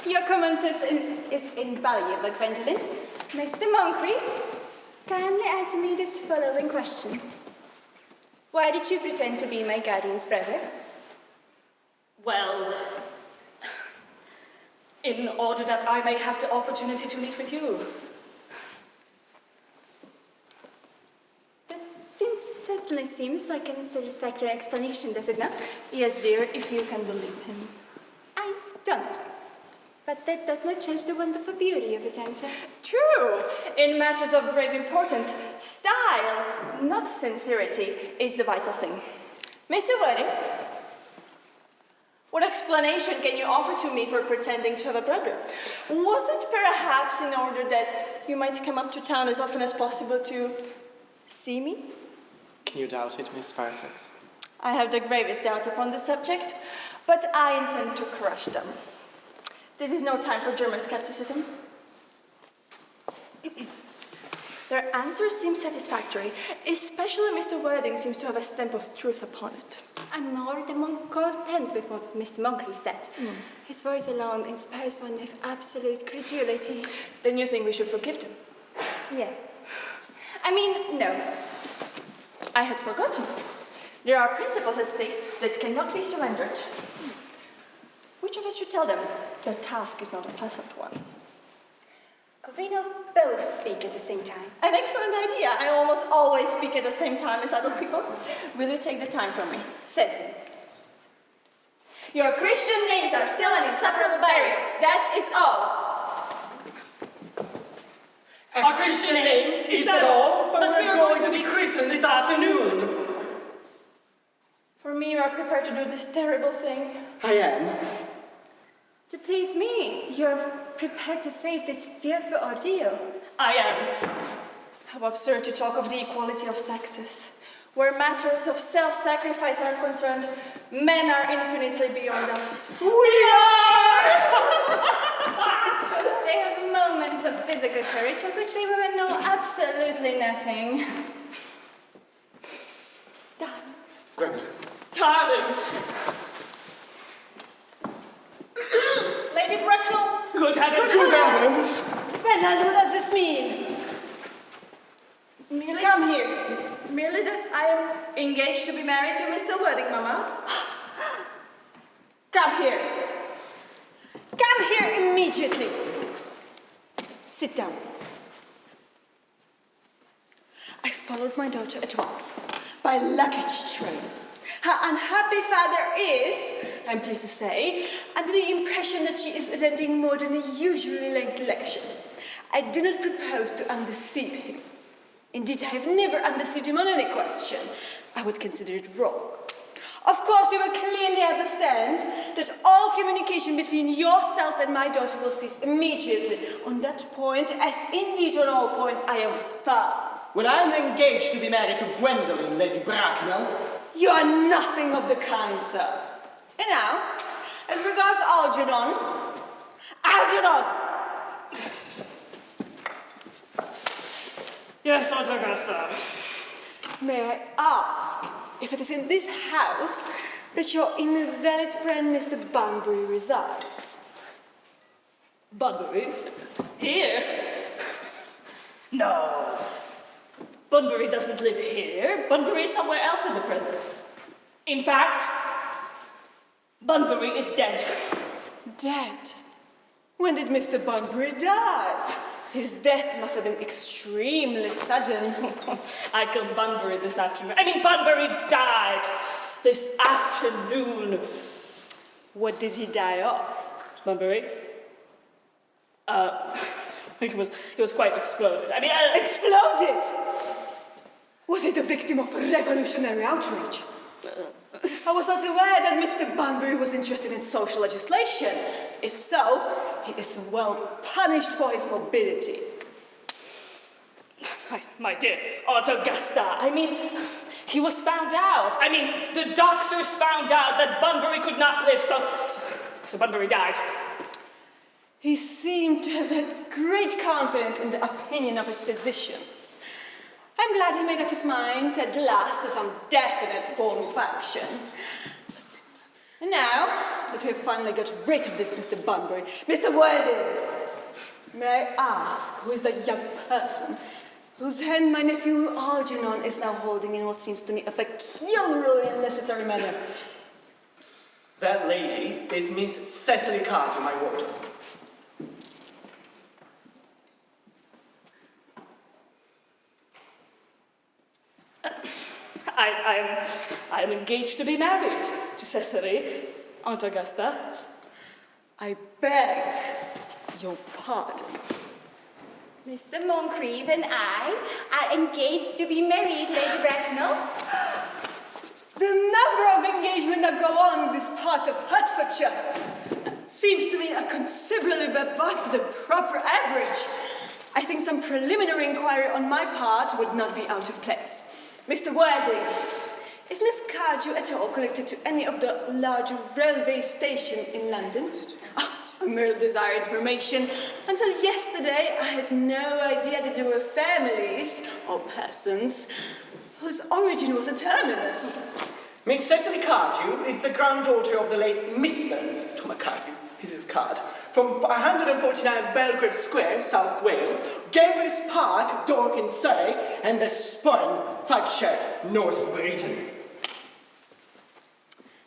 Your common sense is invaluable, Gwendolyn. Mr. Moncrieff, kindly answer me this following question. Why did you pretend to be my guardian's brother? Well, in order that I may have the opportunity to meet with you. That certainly seems like a satisfactory explanation, does it not? Yes, dear, if you can believe him. I don't. But that does not change the wonderful beauty of his answer. True. In matters of grave importance, style, not sincerity, is the vital thing. Mr. Wording, what explanation can you offer to me for pretending to have a brother? Was it perhaps in order that you might come up to town as often as possible to see me? Can you doubt it, Miss FAIRFAX? I have the gravest doubts upon the subject, but I intend to crush them. This is no time for German skepticism. Their answers seem satisfactory, especially Mr. Wording seems to have a stamp of truth upon it. I'm more than content with what Mr. Moncrieff said. His voice alone inspires one with absolute credulity. Then you think we should forgive them? Yes. I mean, no. I had forgotten. There are principles at stake that cannot be surrendered. Which of us should tell them? Their task is not a pleasant one. Could we not both speak at the same time? An excellent idea. I almost always speak at the same time as other people. Will you take the time from me? Certainly. Your Christian names are still an inseparable barrier. That is all. Our Christian names, is that all? But we're going to be christened this afternoon. For me, you are prepared to do this terrible thing. I am. To please me, you're prepared to face this fearful ordeal. I am. How absurd to talk of the equality of sexes. Where matters of self-sacrifice are concerned, men are infinitely beyond us. We are! They have moments of physical courage of which we women know absolutely nothing. Gwendolyn. Darling. Lady Bracknell? Good heavens. Good heavens! Gwendolyn, what does this mean? Merely, Come here. merely that I am engaged to be married to Mr. Wedding, Mama. Come here. Come here immediately. Sit down. I followed my daughter at once by luggage train. Her unhappy father is, I'm pleased to say, under the impression that she is attending more than a usually lengthy lecture. I do not propose to undeceive him. Indeed, I have never undeceived him on any question. I would consider it wrong. Of course, you will clearly understand that all communication between yourself and my daughter will cease immediately. On that point, as indeed on all points, I am firm. Well, I'm engaged to be married to Gwendolen, Lady Bracknell. You are nothing of the kind, sir. And now, as regards ALGERNON. ALGERNON! Yes, Aunt Augusta. May I ask if it is in this house that your invalid friend Mr. Bunbury resides? Bunbury? Here? No. Bunbury doesn't live here. Bunbury is somewhere else in the prison. In fact, Bunbury is dead. Dead? When did Mr. Bunbury die? His death must have been extremely sudden. I killed Bunbury this afternoon. Bunbury died this afternoon. What did he die of? Bunbury? He was quite exploded. Exploded? Was he the victim of revolutionary outrage? I was not aware that Mr. Bunbury was interested in social legislation. If so, he is well punished for his morbidity. My dear Aunt Augusta, he was found out. The doctors found out that Bunbury could not live, so Bunbury died. He seemed to have had great confidence in the opinion of his physicians. I'm glad he made up his mind at last to some definite form of action. And now that we have finally got rid of this Mr. Bunbury, Mr. Wilde, may I ask who is that young person whose hand my nephew ALGERNON is now holding in what seems to me a peculiarly unnecessary manner? That lady is Miss CECILY CARDEW, my ward. I am engaged to be married to Cecily, Aunt Augusta. I beg your pardon. Mr. Moncrieff and I are engaged to be married, Lady Bracknell. The number of engagements that go on in this part of Hertfordshire seems to me a considerably above the proper average. I think some preliminary inquiry on my part would not be out of place. Mr. Worthing, is Miss Cardew at all connected to any of the large railway stations in London? I merely desire information. Until yesterday, I had no idea that there were families, or persons, whose origin was a terminus. Miss CECILY CARDEW is the granddaughter of the late Mr. Thomas Cardew, here's his card, from 149 Belgrave Square, South Wales, Gavers Park, Dorking, Surrey, and the Sporran, Fifeshire, North Britain.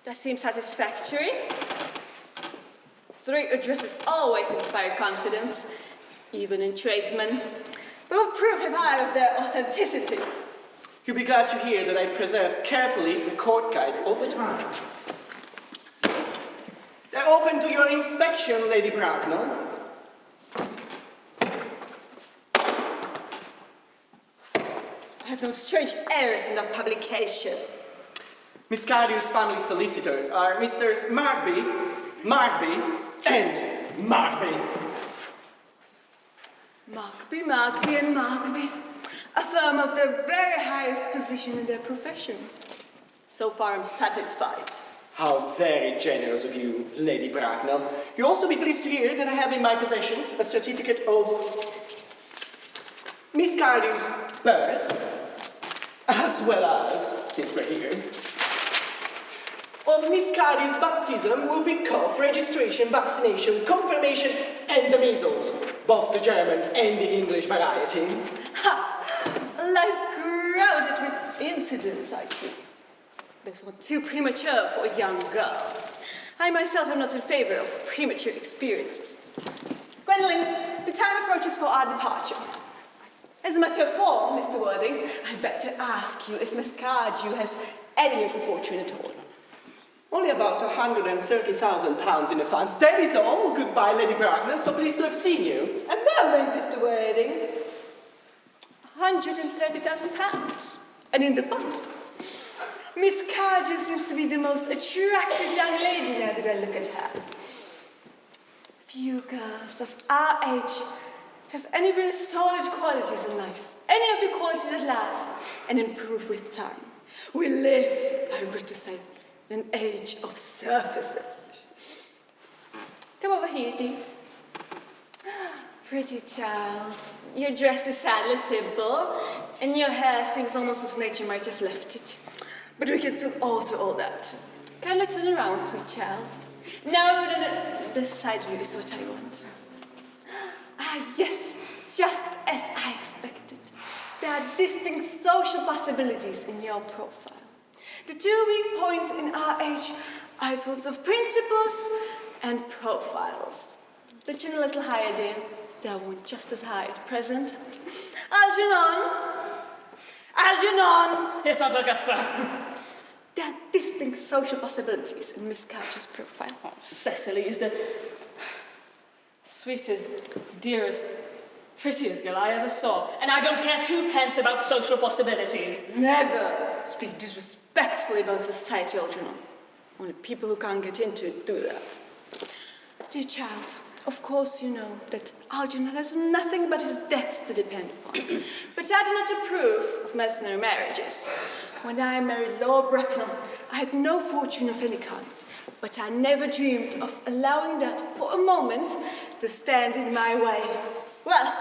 That seems satisfactory. 3 addresses always inspire confidence, even in tradesmen. But what proof have I of their authenticity? You'll be glad to hear that I preserve carefully the court guides all the time. They're open to your inspection, Lady Bracknell. I have no strange errors in that publication. Miss Cardew's family solicitors are Messrs. Markby, and Markby. Markby, and Markby. A firm of the very highest position in their profession. So far, I'm satisfied. How very generous of you, Lady Bracknell. You'll also be pleased to hear that I have in my possessions a certificate of Miss Cardew's birth, as well as, since we're here, of Miss Cardew's baptism, whooping cough, registration, vaccination, confirmation, and the measles, both the German and the English variety. Ha! A life crowded with incidents, I see. Those are too premature for a young girl. I myself am not in favor of premature experiences. Gwendolen, the time approaches for our departure. As a matter of form, Mr. Worthing, I'd better ask you if Miss CARDEW has any little fortune at all. Only about £130,000 in the funds. That is all. Goodbye, Lady Bracknell. So pleased to have seen you. A moment, Mr. Worthing. £130,000. And in the funds. Miss CARDEW seems to be the most attractive young lady now that I look at her. Few girls of our age have any really solid qualities in life. Any of the qualities that last and improve with time. We live, I would to say, in an age of surfaces. Come over here, dear. Pretty child. Your dress is sadly simple, and your hair seems almost as nature might have left it. But we can soon alter all that. Kindly turn around, sweet child. No, this side view is what I want. Ah, yes, just as I expected. There are distinct social possibilities in your profile. The two weak points in our age are its ones of principles and profiles. The chin a little higher, dear. They are one just as high at present. ALGERNON! ALGERNON! Yes, Aunt Augusta. There are distinct social possibilities in Miss CARDEW's profile. Oh, Cecily is the sweetest, dearest, prettiest girl I ever saw. And I don't care two pence about social possibilities. Never speak disrespectfully about society, ALGERNON. Only people who can't get into it do that. Dear child, of course you know that ALGERNON has nothing but his debts to depend upon. But I do not approve of mercenary marriages. When I married Lord Bracknell, I had no fortune of any kind. But I never dreamed of allowing that for a moment to stand in my way. Well,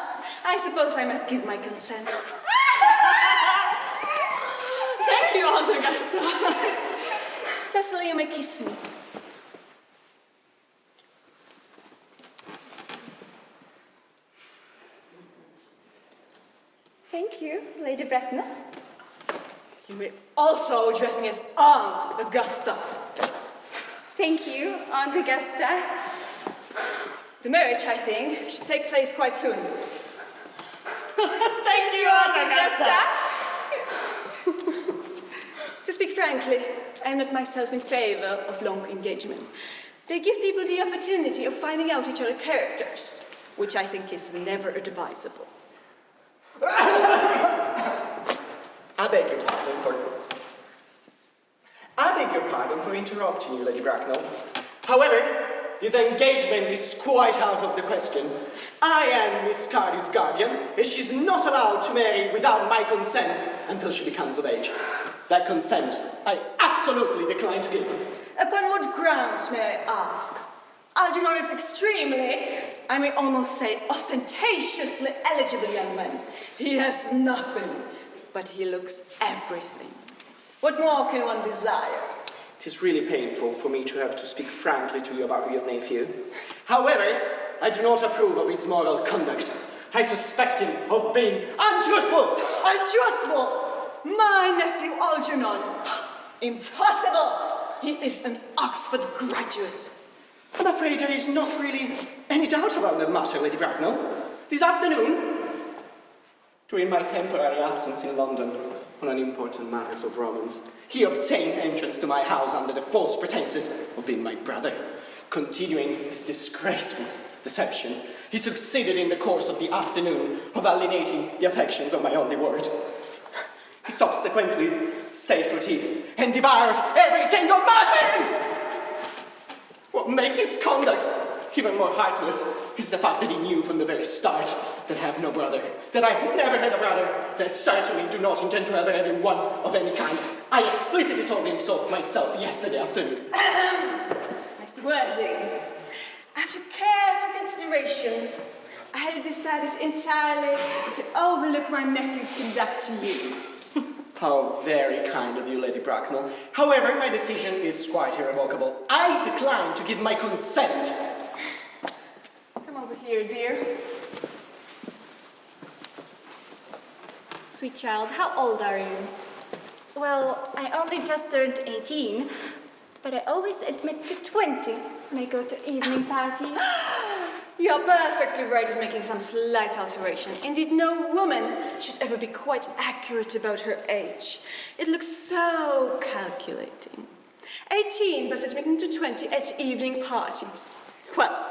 I suppose I must give my consent. Thank you, Aunt Augusta. Cecily, you may kiss me. Thank you, Lady Bracknell. You may also address me as Aunt Augusta. Thank you, Aunt Augusta. The marriage, I think, should take place quite soon. Thank you, Aunt Augusta. To speak frankly, I am not myself in favor of long engagement. They give people the opportunity of finding out each other's characters, which I think is never advisable. I beg your pardon for interrupting you, Lady Bracknell. However, this engagement is quite out of the question. I am Miss CARDEW's guardian, and she's not allowed to marry without my consent until she becomes of age. That consent I absolutely decline to give. Upon what grounds, may I ask? ALGERNON is extremely, I may almost say ostentatiously eligible young man. He has nothing, but he looks everything. What more can one desire? It is really painful for me to have to speak frankly to you about your nephew. However, I do not approve of his moral conduct. I suspect him of being untruthful. Untruthful? My nephew ALGERNON? Impossible! He is an Oxford graduate. I'm afraid there is not really any doubt about the matter, Lady Bracknell. This afternoon, during my temporary absence in London on an important matter of romance, he obtained entrance to my house under the false pretenses of being my brother. Continuing his disgraceful deception, he succeeded in the course of the afternoon of alienating the affections of my only ward. He subsequently stayed for tea and devoured every single muffin! What makes his conduct even more heartless is the fact that he knew from the very start that I have no brother, that I've never had a brother, that I certainly do not intend to ever have one of any kind. I explicitly told him so myself yesterday afternoon. Mr. Worthing, after careful consideration, I had decided entirely to overlook my nephew's conduct to you. How very kind of you, Lady Bracknell. However, my decision is quite irrevocable. I decline to give my consent. Come over here, dear. Sweet child, how old are you? Well, I only just turned 18, but I always admit to 20 when I go to evening parties. You are perfectly right in making some slight alteration. Indeed, no woman should ever be quite accurate about her age. It looks so calculating. 18, but admitting to 20 at evening parties. Well,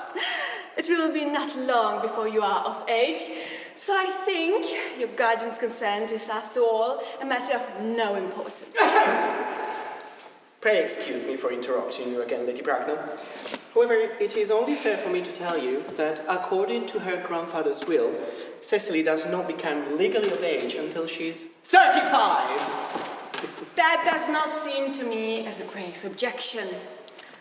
it will be not long before you are of age, so I think your guardian's consent is, after all, a matter of no importance. Pray excuse me for interrupting you again, Lady Bracknell. However, it is only fair for me to tell you that according to her grandfather's will, Cecily does not become legally of age until she's 35! That does not seem to me as a grave objection.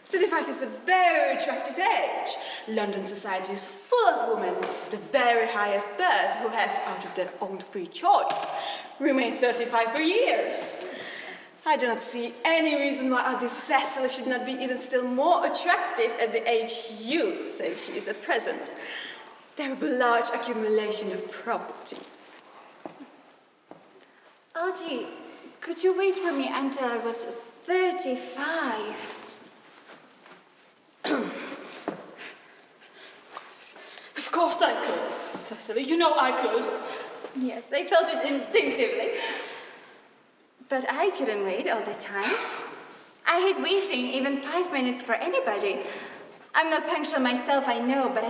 35 is a very attractive age. London society is full of women of the very highest birth who have, out of their own free choice, remained 35 for years. I do not see any reason why our dear Cecily should not be even still more attractive at the age you say she is at present. There will be a large accumulation of property. Algie, could you wait for me until I was 35? Of course I could, Cecily. You know I could. Yes, I felt it instinctively. But I couldn't wait all the time. I hate waiting even 5 minutes for anybody. I'm not punctual myself, I know, but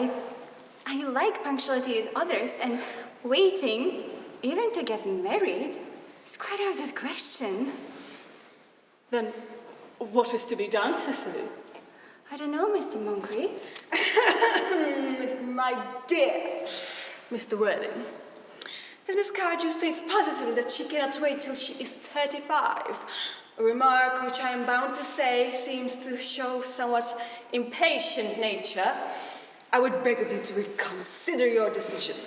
I like punctuality with others, and waiting, even to get married, is quite out of the question. Then what is to be done, Cecily? I don't know, Mr. Moncrieff. My dear Mr. Worthing, as Miss CARDEW states positively that she cannot wait till she is 35, a remark which I am bound to say seems to show somewhat impatient nature, I would beg of you to reconsider your decision.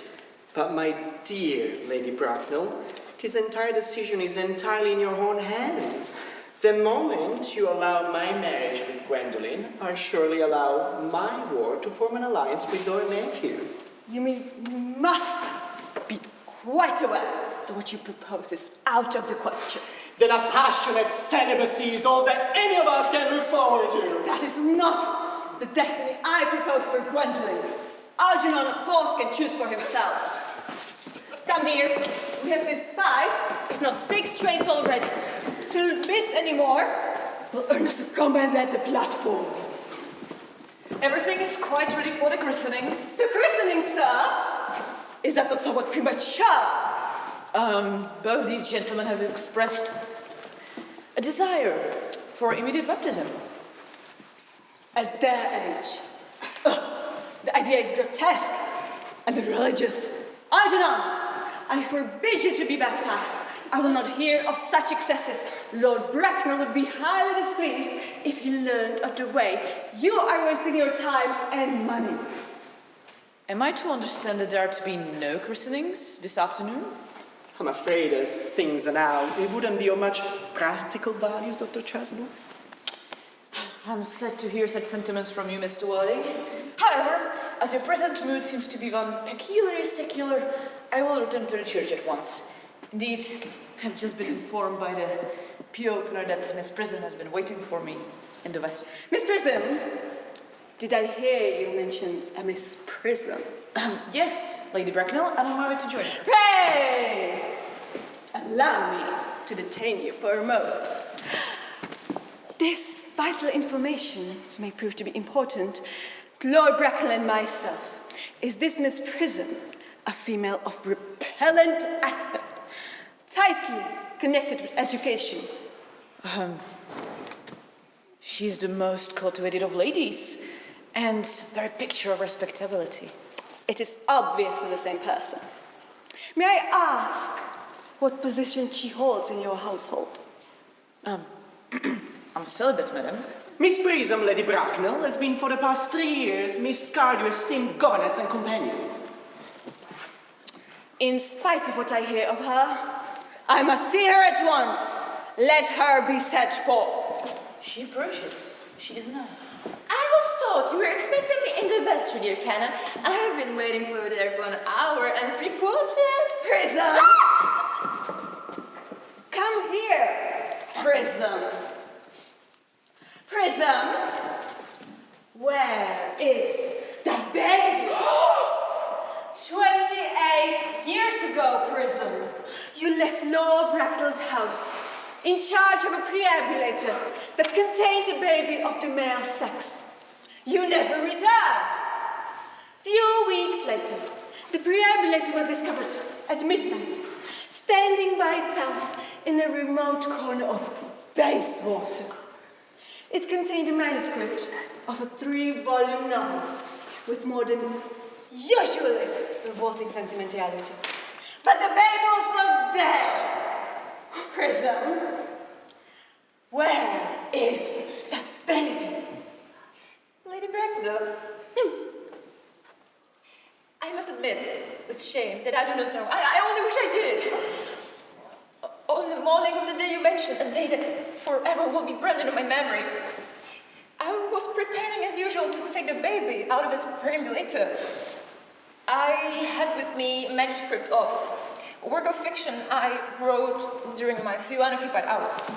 But my dear Lady Bracknell, this entire decision is entirely in your own hands. The moment you allow my marriage with Gwendolen, I surely allow my ward to form an alliance with your nephew. You must be quite aware that what you propose is out of the question. Then a passionate celibacy is all that any of us can look forward to. That is not the destiny I propose for Gwendolen. ALGERNON, of course, can choose for himself. Come, dear. We have missed 5, if not 6 trains already. To miss any more, will Ernest come and let the platform. Everything is quite ready for the christenings. The christening, sir? Is that not somewhat premature? Both these gentlemen have expressed a desire for immediate baptism. At their age. The idea is grotesque and irreligious. ALGERNON, I forbid you to be baptized. I will not hear of such excesses. Lord Bracknell would be highly displeased if he learned of the way you are wasting your time and money. Am I to understand that there are to be no christenings this afternoon? I'm afraid as things are now, it wouldn't be of much practical values, Dr. Chasuble. I'm sad to hear such sentiments from you, Mr. Worthing. However, as your present mood seems to be one peculiarly secular, I will return to the church at once. Indeed, I've just been informed by the pew opener that Miss Prism has been waiting for me in the vestry. Miss Prism, did I hear you mention a Miss Prism? Yes, Lady Bracknell, and I'm on my way to join her. Pray! Allow me to detain you for a moment. This vital information may prove to be important to Lord Bracknell and myself. Is this Miss Prism a female of repellent aspect, tightly connected with education? She's the most cultivated of ladies, and very picture of respectability. It is obviously the same person. May I ask what position she holds in your household? I'm celibate, madam. Miss Prism, Lady Bracknell, has been for the past 3 years Miss Cardew's esteemed governess and companion. In spite of what I hear of her, I must see her at once. Let her be sent for. She approaches. She is now. I was told you were expecting me in the vestry, dear Cannon. I have been waiting for you there for 1 hour and 3/4. Prism! ago, Prism, you left Lord Bracknell's house in charge of a preambulator that contained a baby of the male sex. You never returned. Few weeks later, the preambulator was discovered at midnight, standing by itself in a remote corner of Bayswater. It contained a manuscript of a 3-volume novel with more than usually revolting sentimentality. But the baby was not there. Prism, where is that baby? Lady Bracknell. I must admit, with shame, that I do not know. I only wish I did. On the morning of the day you mentioned, a day that forever will be branded in my memory, I was preparing as usual to take the baby out of its perambulator. I had with me a manuscript of a work of fiction I wrote during my few unoccupied hours.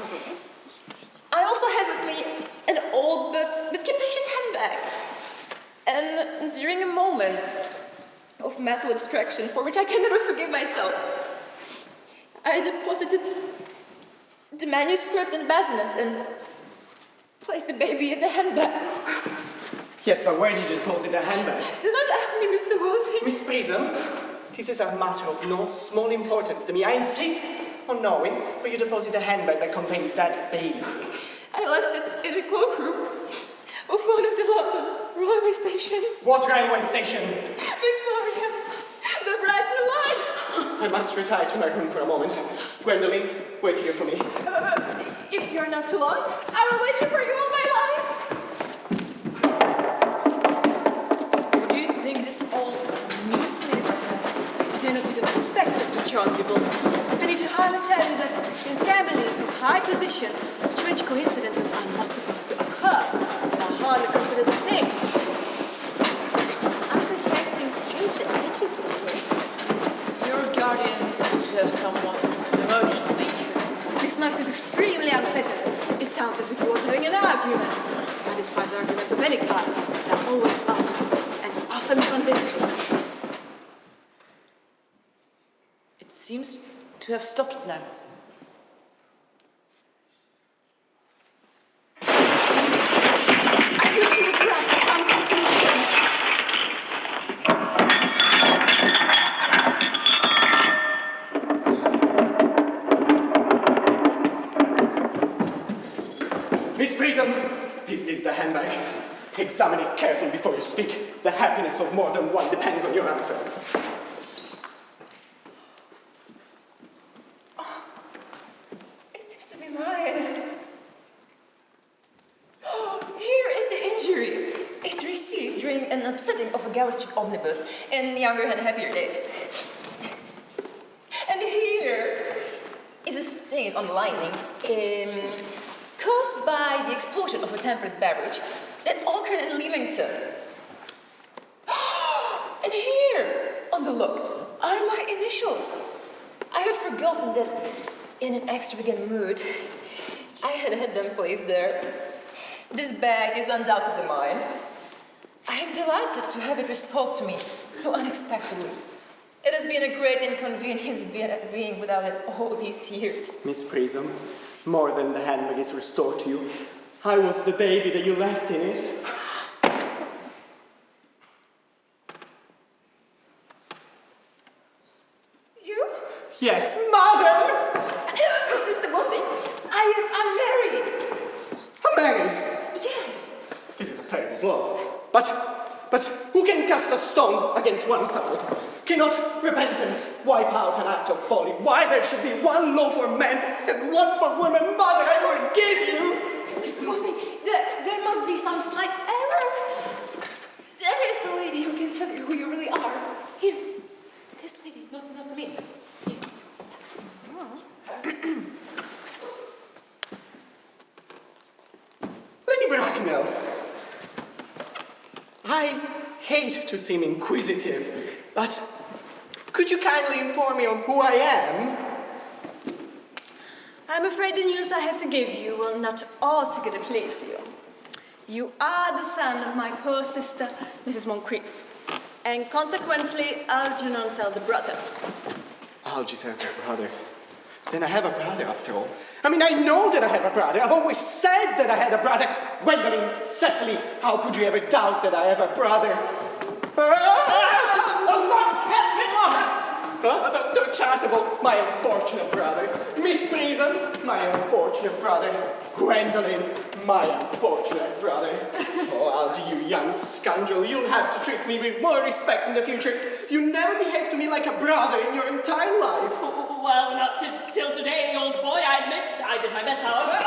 I also had with me an old but capacious handbag. And during a moment of mental abstraction for which I can never forgive myself, I deposited the manuscript in the bassinet and placed the baby in the handbag. Yes, but where did you deposit the handbag? Do not ask me, Mr. Wooley. Miss Prism, this is a matter of no small importance to me. I insist on knowing where you deposit the handbag that contained that baby. I left it in the cloakroom of one of the London railway stations. What railway station? Victoria, the Brighton line. I must retire to my room for a moment. Gwendolen, wait here for me. If you're not too long, I will wait here for you all my life. What do you think this all means, Lady Bracknell? I did not even suspect Dr. Chasuble. I need to highly tell you that in families of high position, strange coincidences are not supposed to occur. They are hardly considered a thing. Uncle Jack seems strangely agitated. Your guardian seems to have somewhat emotional nature. This noise is extremely unpleasant. It sounds as if he was having an argument. I despise arguments of any kind. They're always loud and often convincing. It seems to have stopped now. I wish you would drive to some conclusion. Miss Prism, is this the handbag? Examine it carefully before you speak. The happiness of more than one depends on your answer. It seems to be mine. Here is the injury. It received during an upsetting of a Gower Street omnibus in younger and happier days. And here is a stain on the lining, caused by the explosion of a temperance beverage that occurred in Leamington. And here, on the look, are my initials. I had forgotten that in an extravagant mood, I had them placed there. This bag is undoubtedly mine. I am delighted to have it restored to me so unexpectedly. It has been a great inconvenience being without it all these years. Miss Prism, more than the handbag is restored to you, I was the baby that you left in it. You? Yes, mother! Mr. Wooley, I'm married. I'm married. Yes. This is a terrible blow. But who can cast a stone against one who suffered? Cannot repentance wipe out an act of folly? Why there should be one law for men and one for women? Mother, I forgive you! Mr. Wooley, there must be some slight error. There is the lady who can tell you who you really are. Here, this lady, not me. Lady Bracknell, I hate to seem inquisitive, but could you kindly inform me on who I am? I'm afraid the news I have to give you will not altogether please you. You are the son of my poor sister, Mrs. MONCRIEFF, and consequently, ALGERNON's elder brother. Algy's elder brother. Then I have a brother after all. I mean, I know that I have a brother. I've always said that I had a brother. Gwendolen, Cecily, how could you ever doubt that I have a brother? The chasuble, my unfortunate brother. Miss Prism, my unfortunate brother. Gwendolen, my unfortunate brother. Oh, Algy, you young scoundrel, you'll have to treat me with more respect in the future. You never behaved to me like a brother in your entire life. Well, not till today, old boy, I admit. I did my best, however.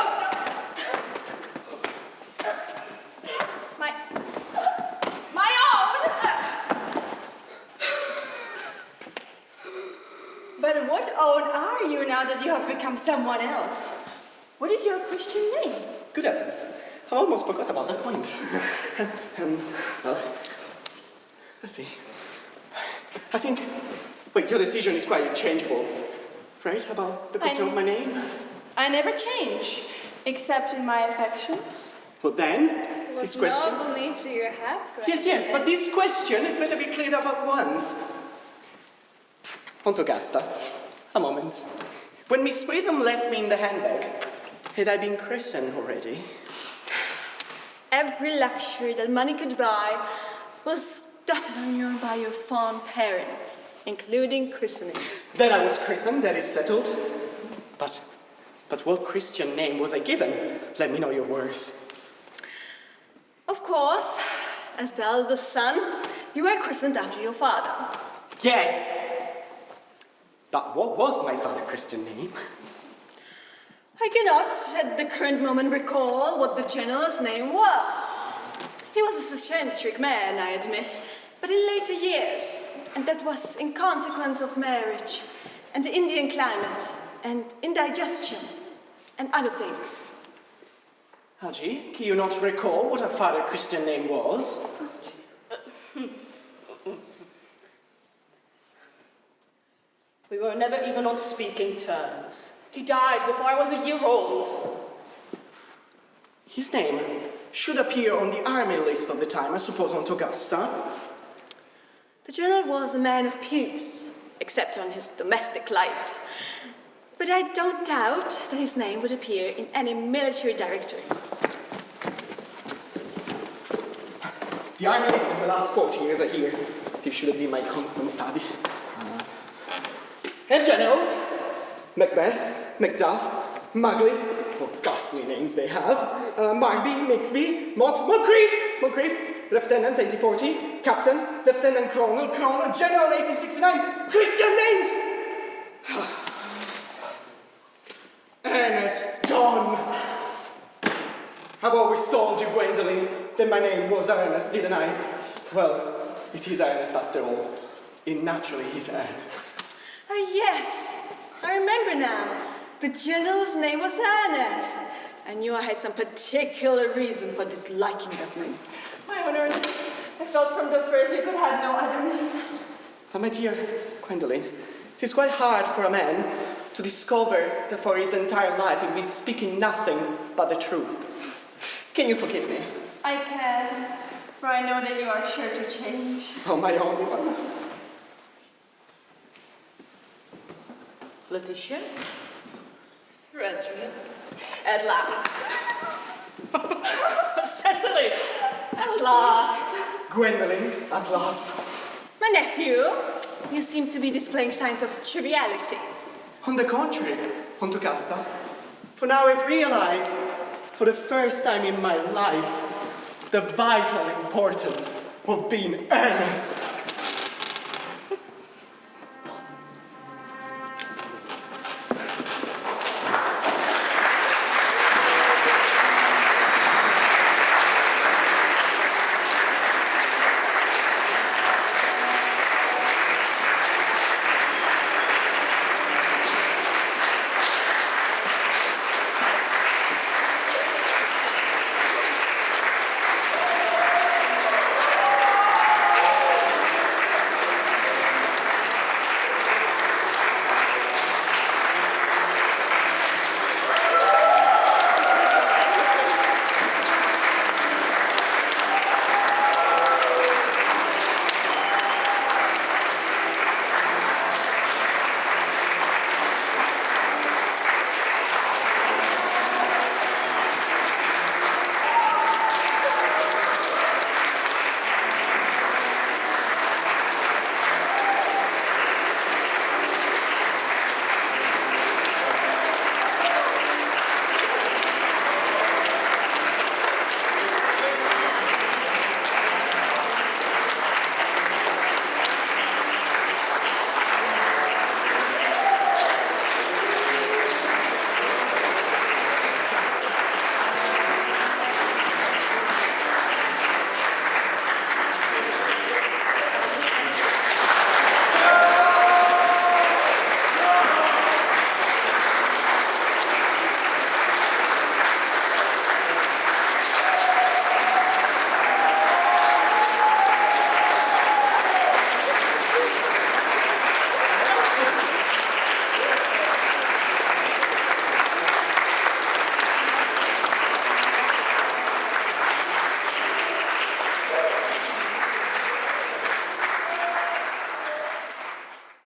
My own! But what own are you now that you have become someone else? What is your Christian name? Good heavens, I almost forgot about that point. Well, let's see. I think, wait, your decision is quite changeable, right? About the question of my name? I never change, except in my affections. Well then, this question... Noble nature you have, Yes, but this question is better be cleared up at once. Ontogasta, a moment. When Miss Prism left me in the handbag, had I been christened already? Every luxury that money could buy was dotted on you by your fond parents, including christening. Then I was christened, that is settled. But what Christian name was I given? Let me know your words. Of course, as the eldest son, you were christened after your father. Yes! But what was my father's Christian name? I cannot at the current moment recall what the general's name was. He was a eccentric man, I admit, but in later years, and that was in consequence of marriage, and the Indian climate, and indigestion, and other things. Algy, can you not recall what her father's Christian name was? We were never even on speaking terms. He died before I was a year old. His name should appear on the army list of the time, I suppose, on Togasta. The general was a man of peace, except on his domestic life. But I don't doubt that his name would appear in any military directory. The army list of the last 40 years are here. This should have been my constant study. Head generals, Macbeth, Macduff, Mugley, what ghastly names they have, Marby, Mixby, Moncrieff, Lieutenant 8040, Captain, Lieutenant Colonel, General 1869, Christian names! Ernest, John! I've always told you, Gwendolen, that my name was Ernest, didn't I? Well, it is Ernest after all. It naturally is Ernest. Yes, I remember now. The general's name was Ernest. I knew I had some particular reason for disliking that name. My own Ernest, I felt from the first you could have no other name. Oh, my dear Gwendolen, it is quite hard for a man to discover that for his entire life he'll be speaking nothing but the truth. Can you forgive me? I can, for I know that you are sure to change. Oh, my only one. Letitia? Frederick. At last. Cecily! At last. Gwendolen, at last. My nephew, you seem to be displaying signs of triviality. On the contrary, Ontogasta, for now I've realized, for the first time in my life, the vital importance of being earnest.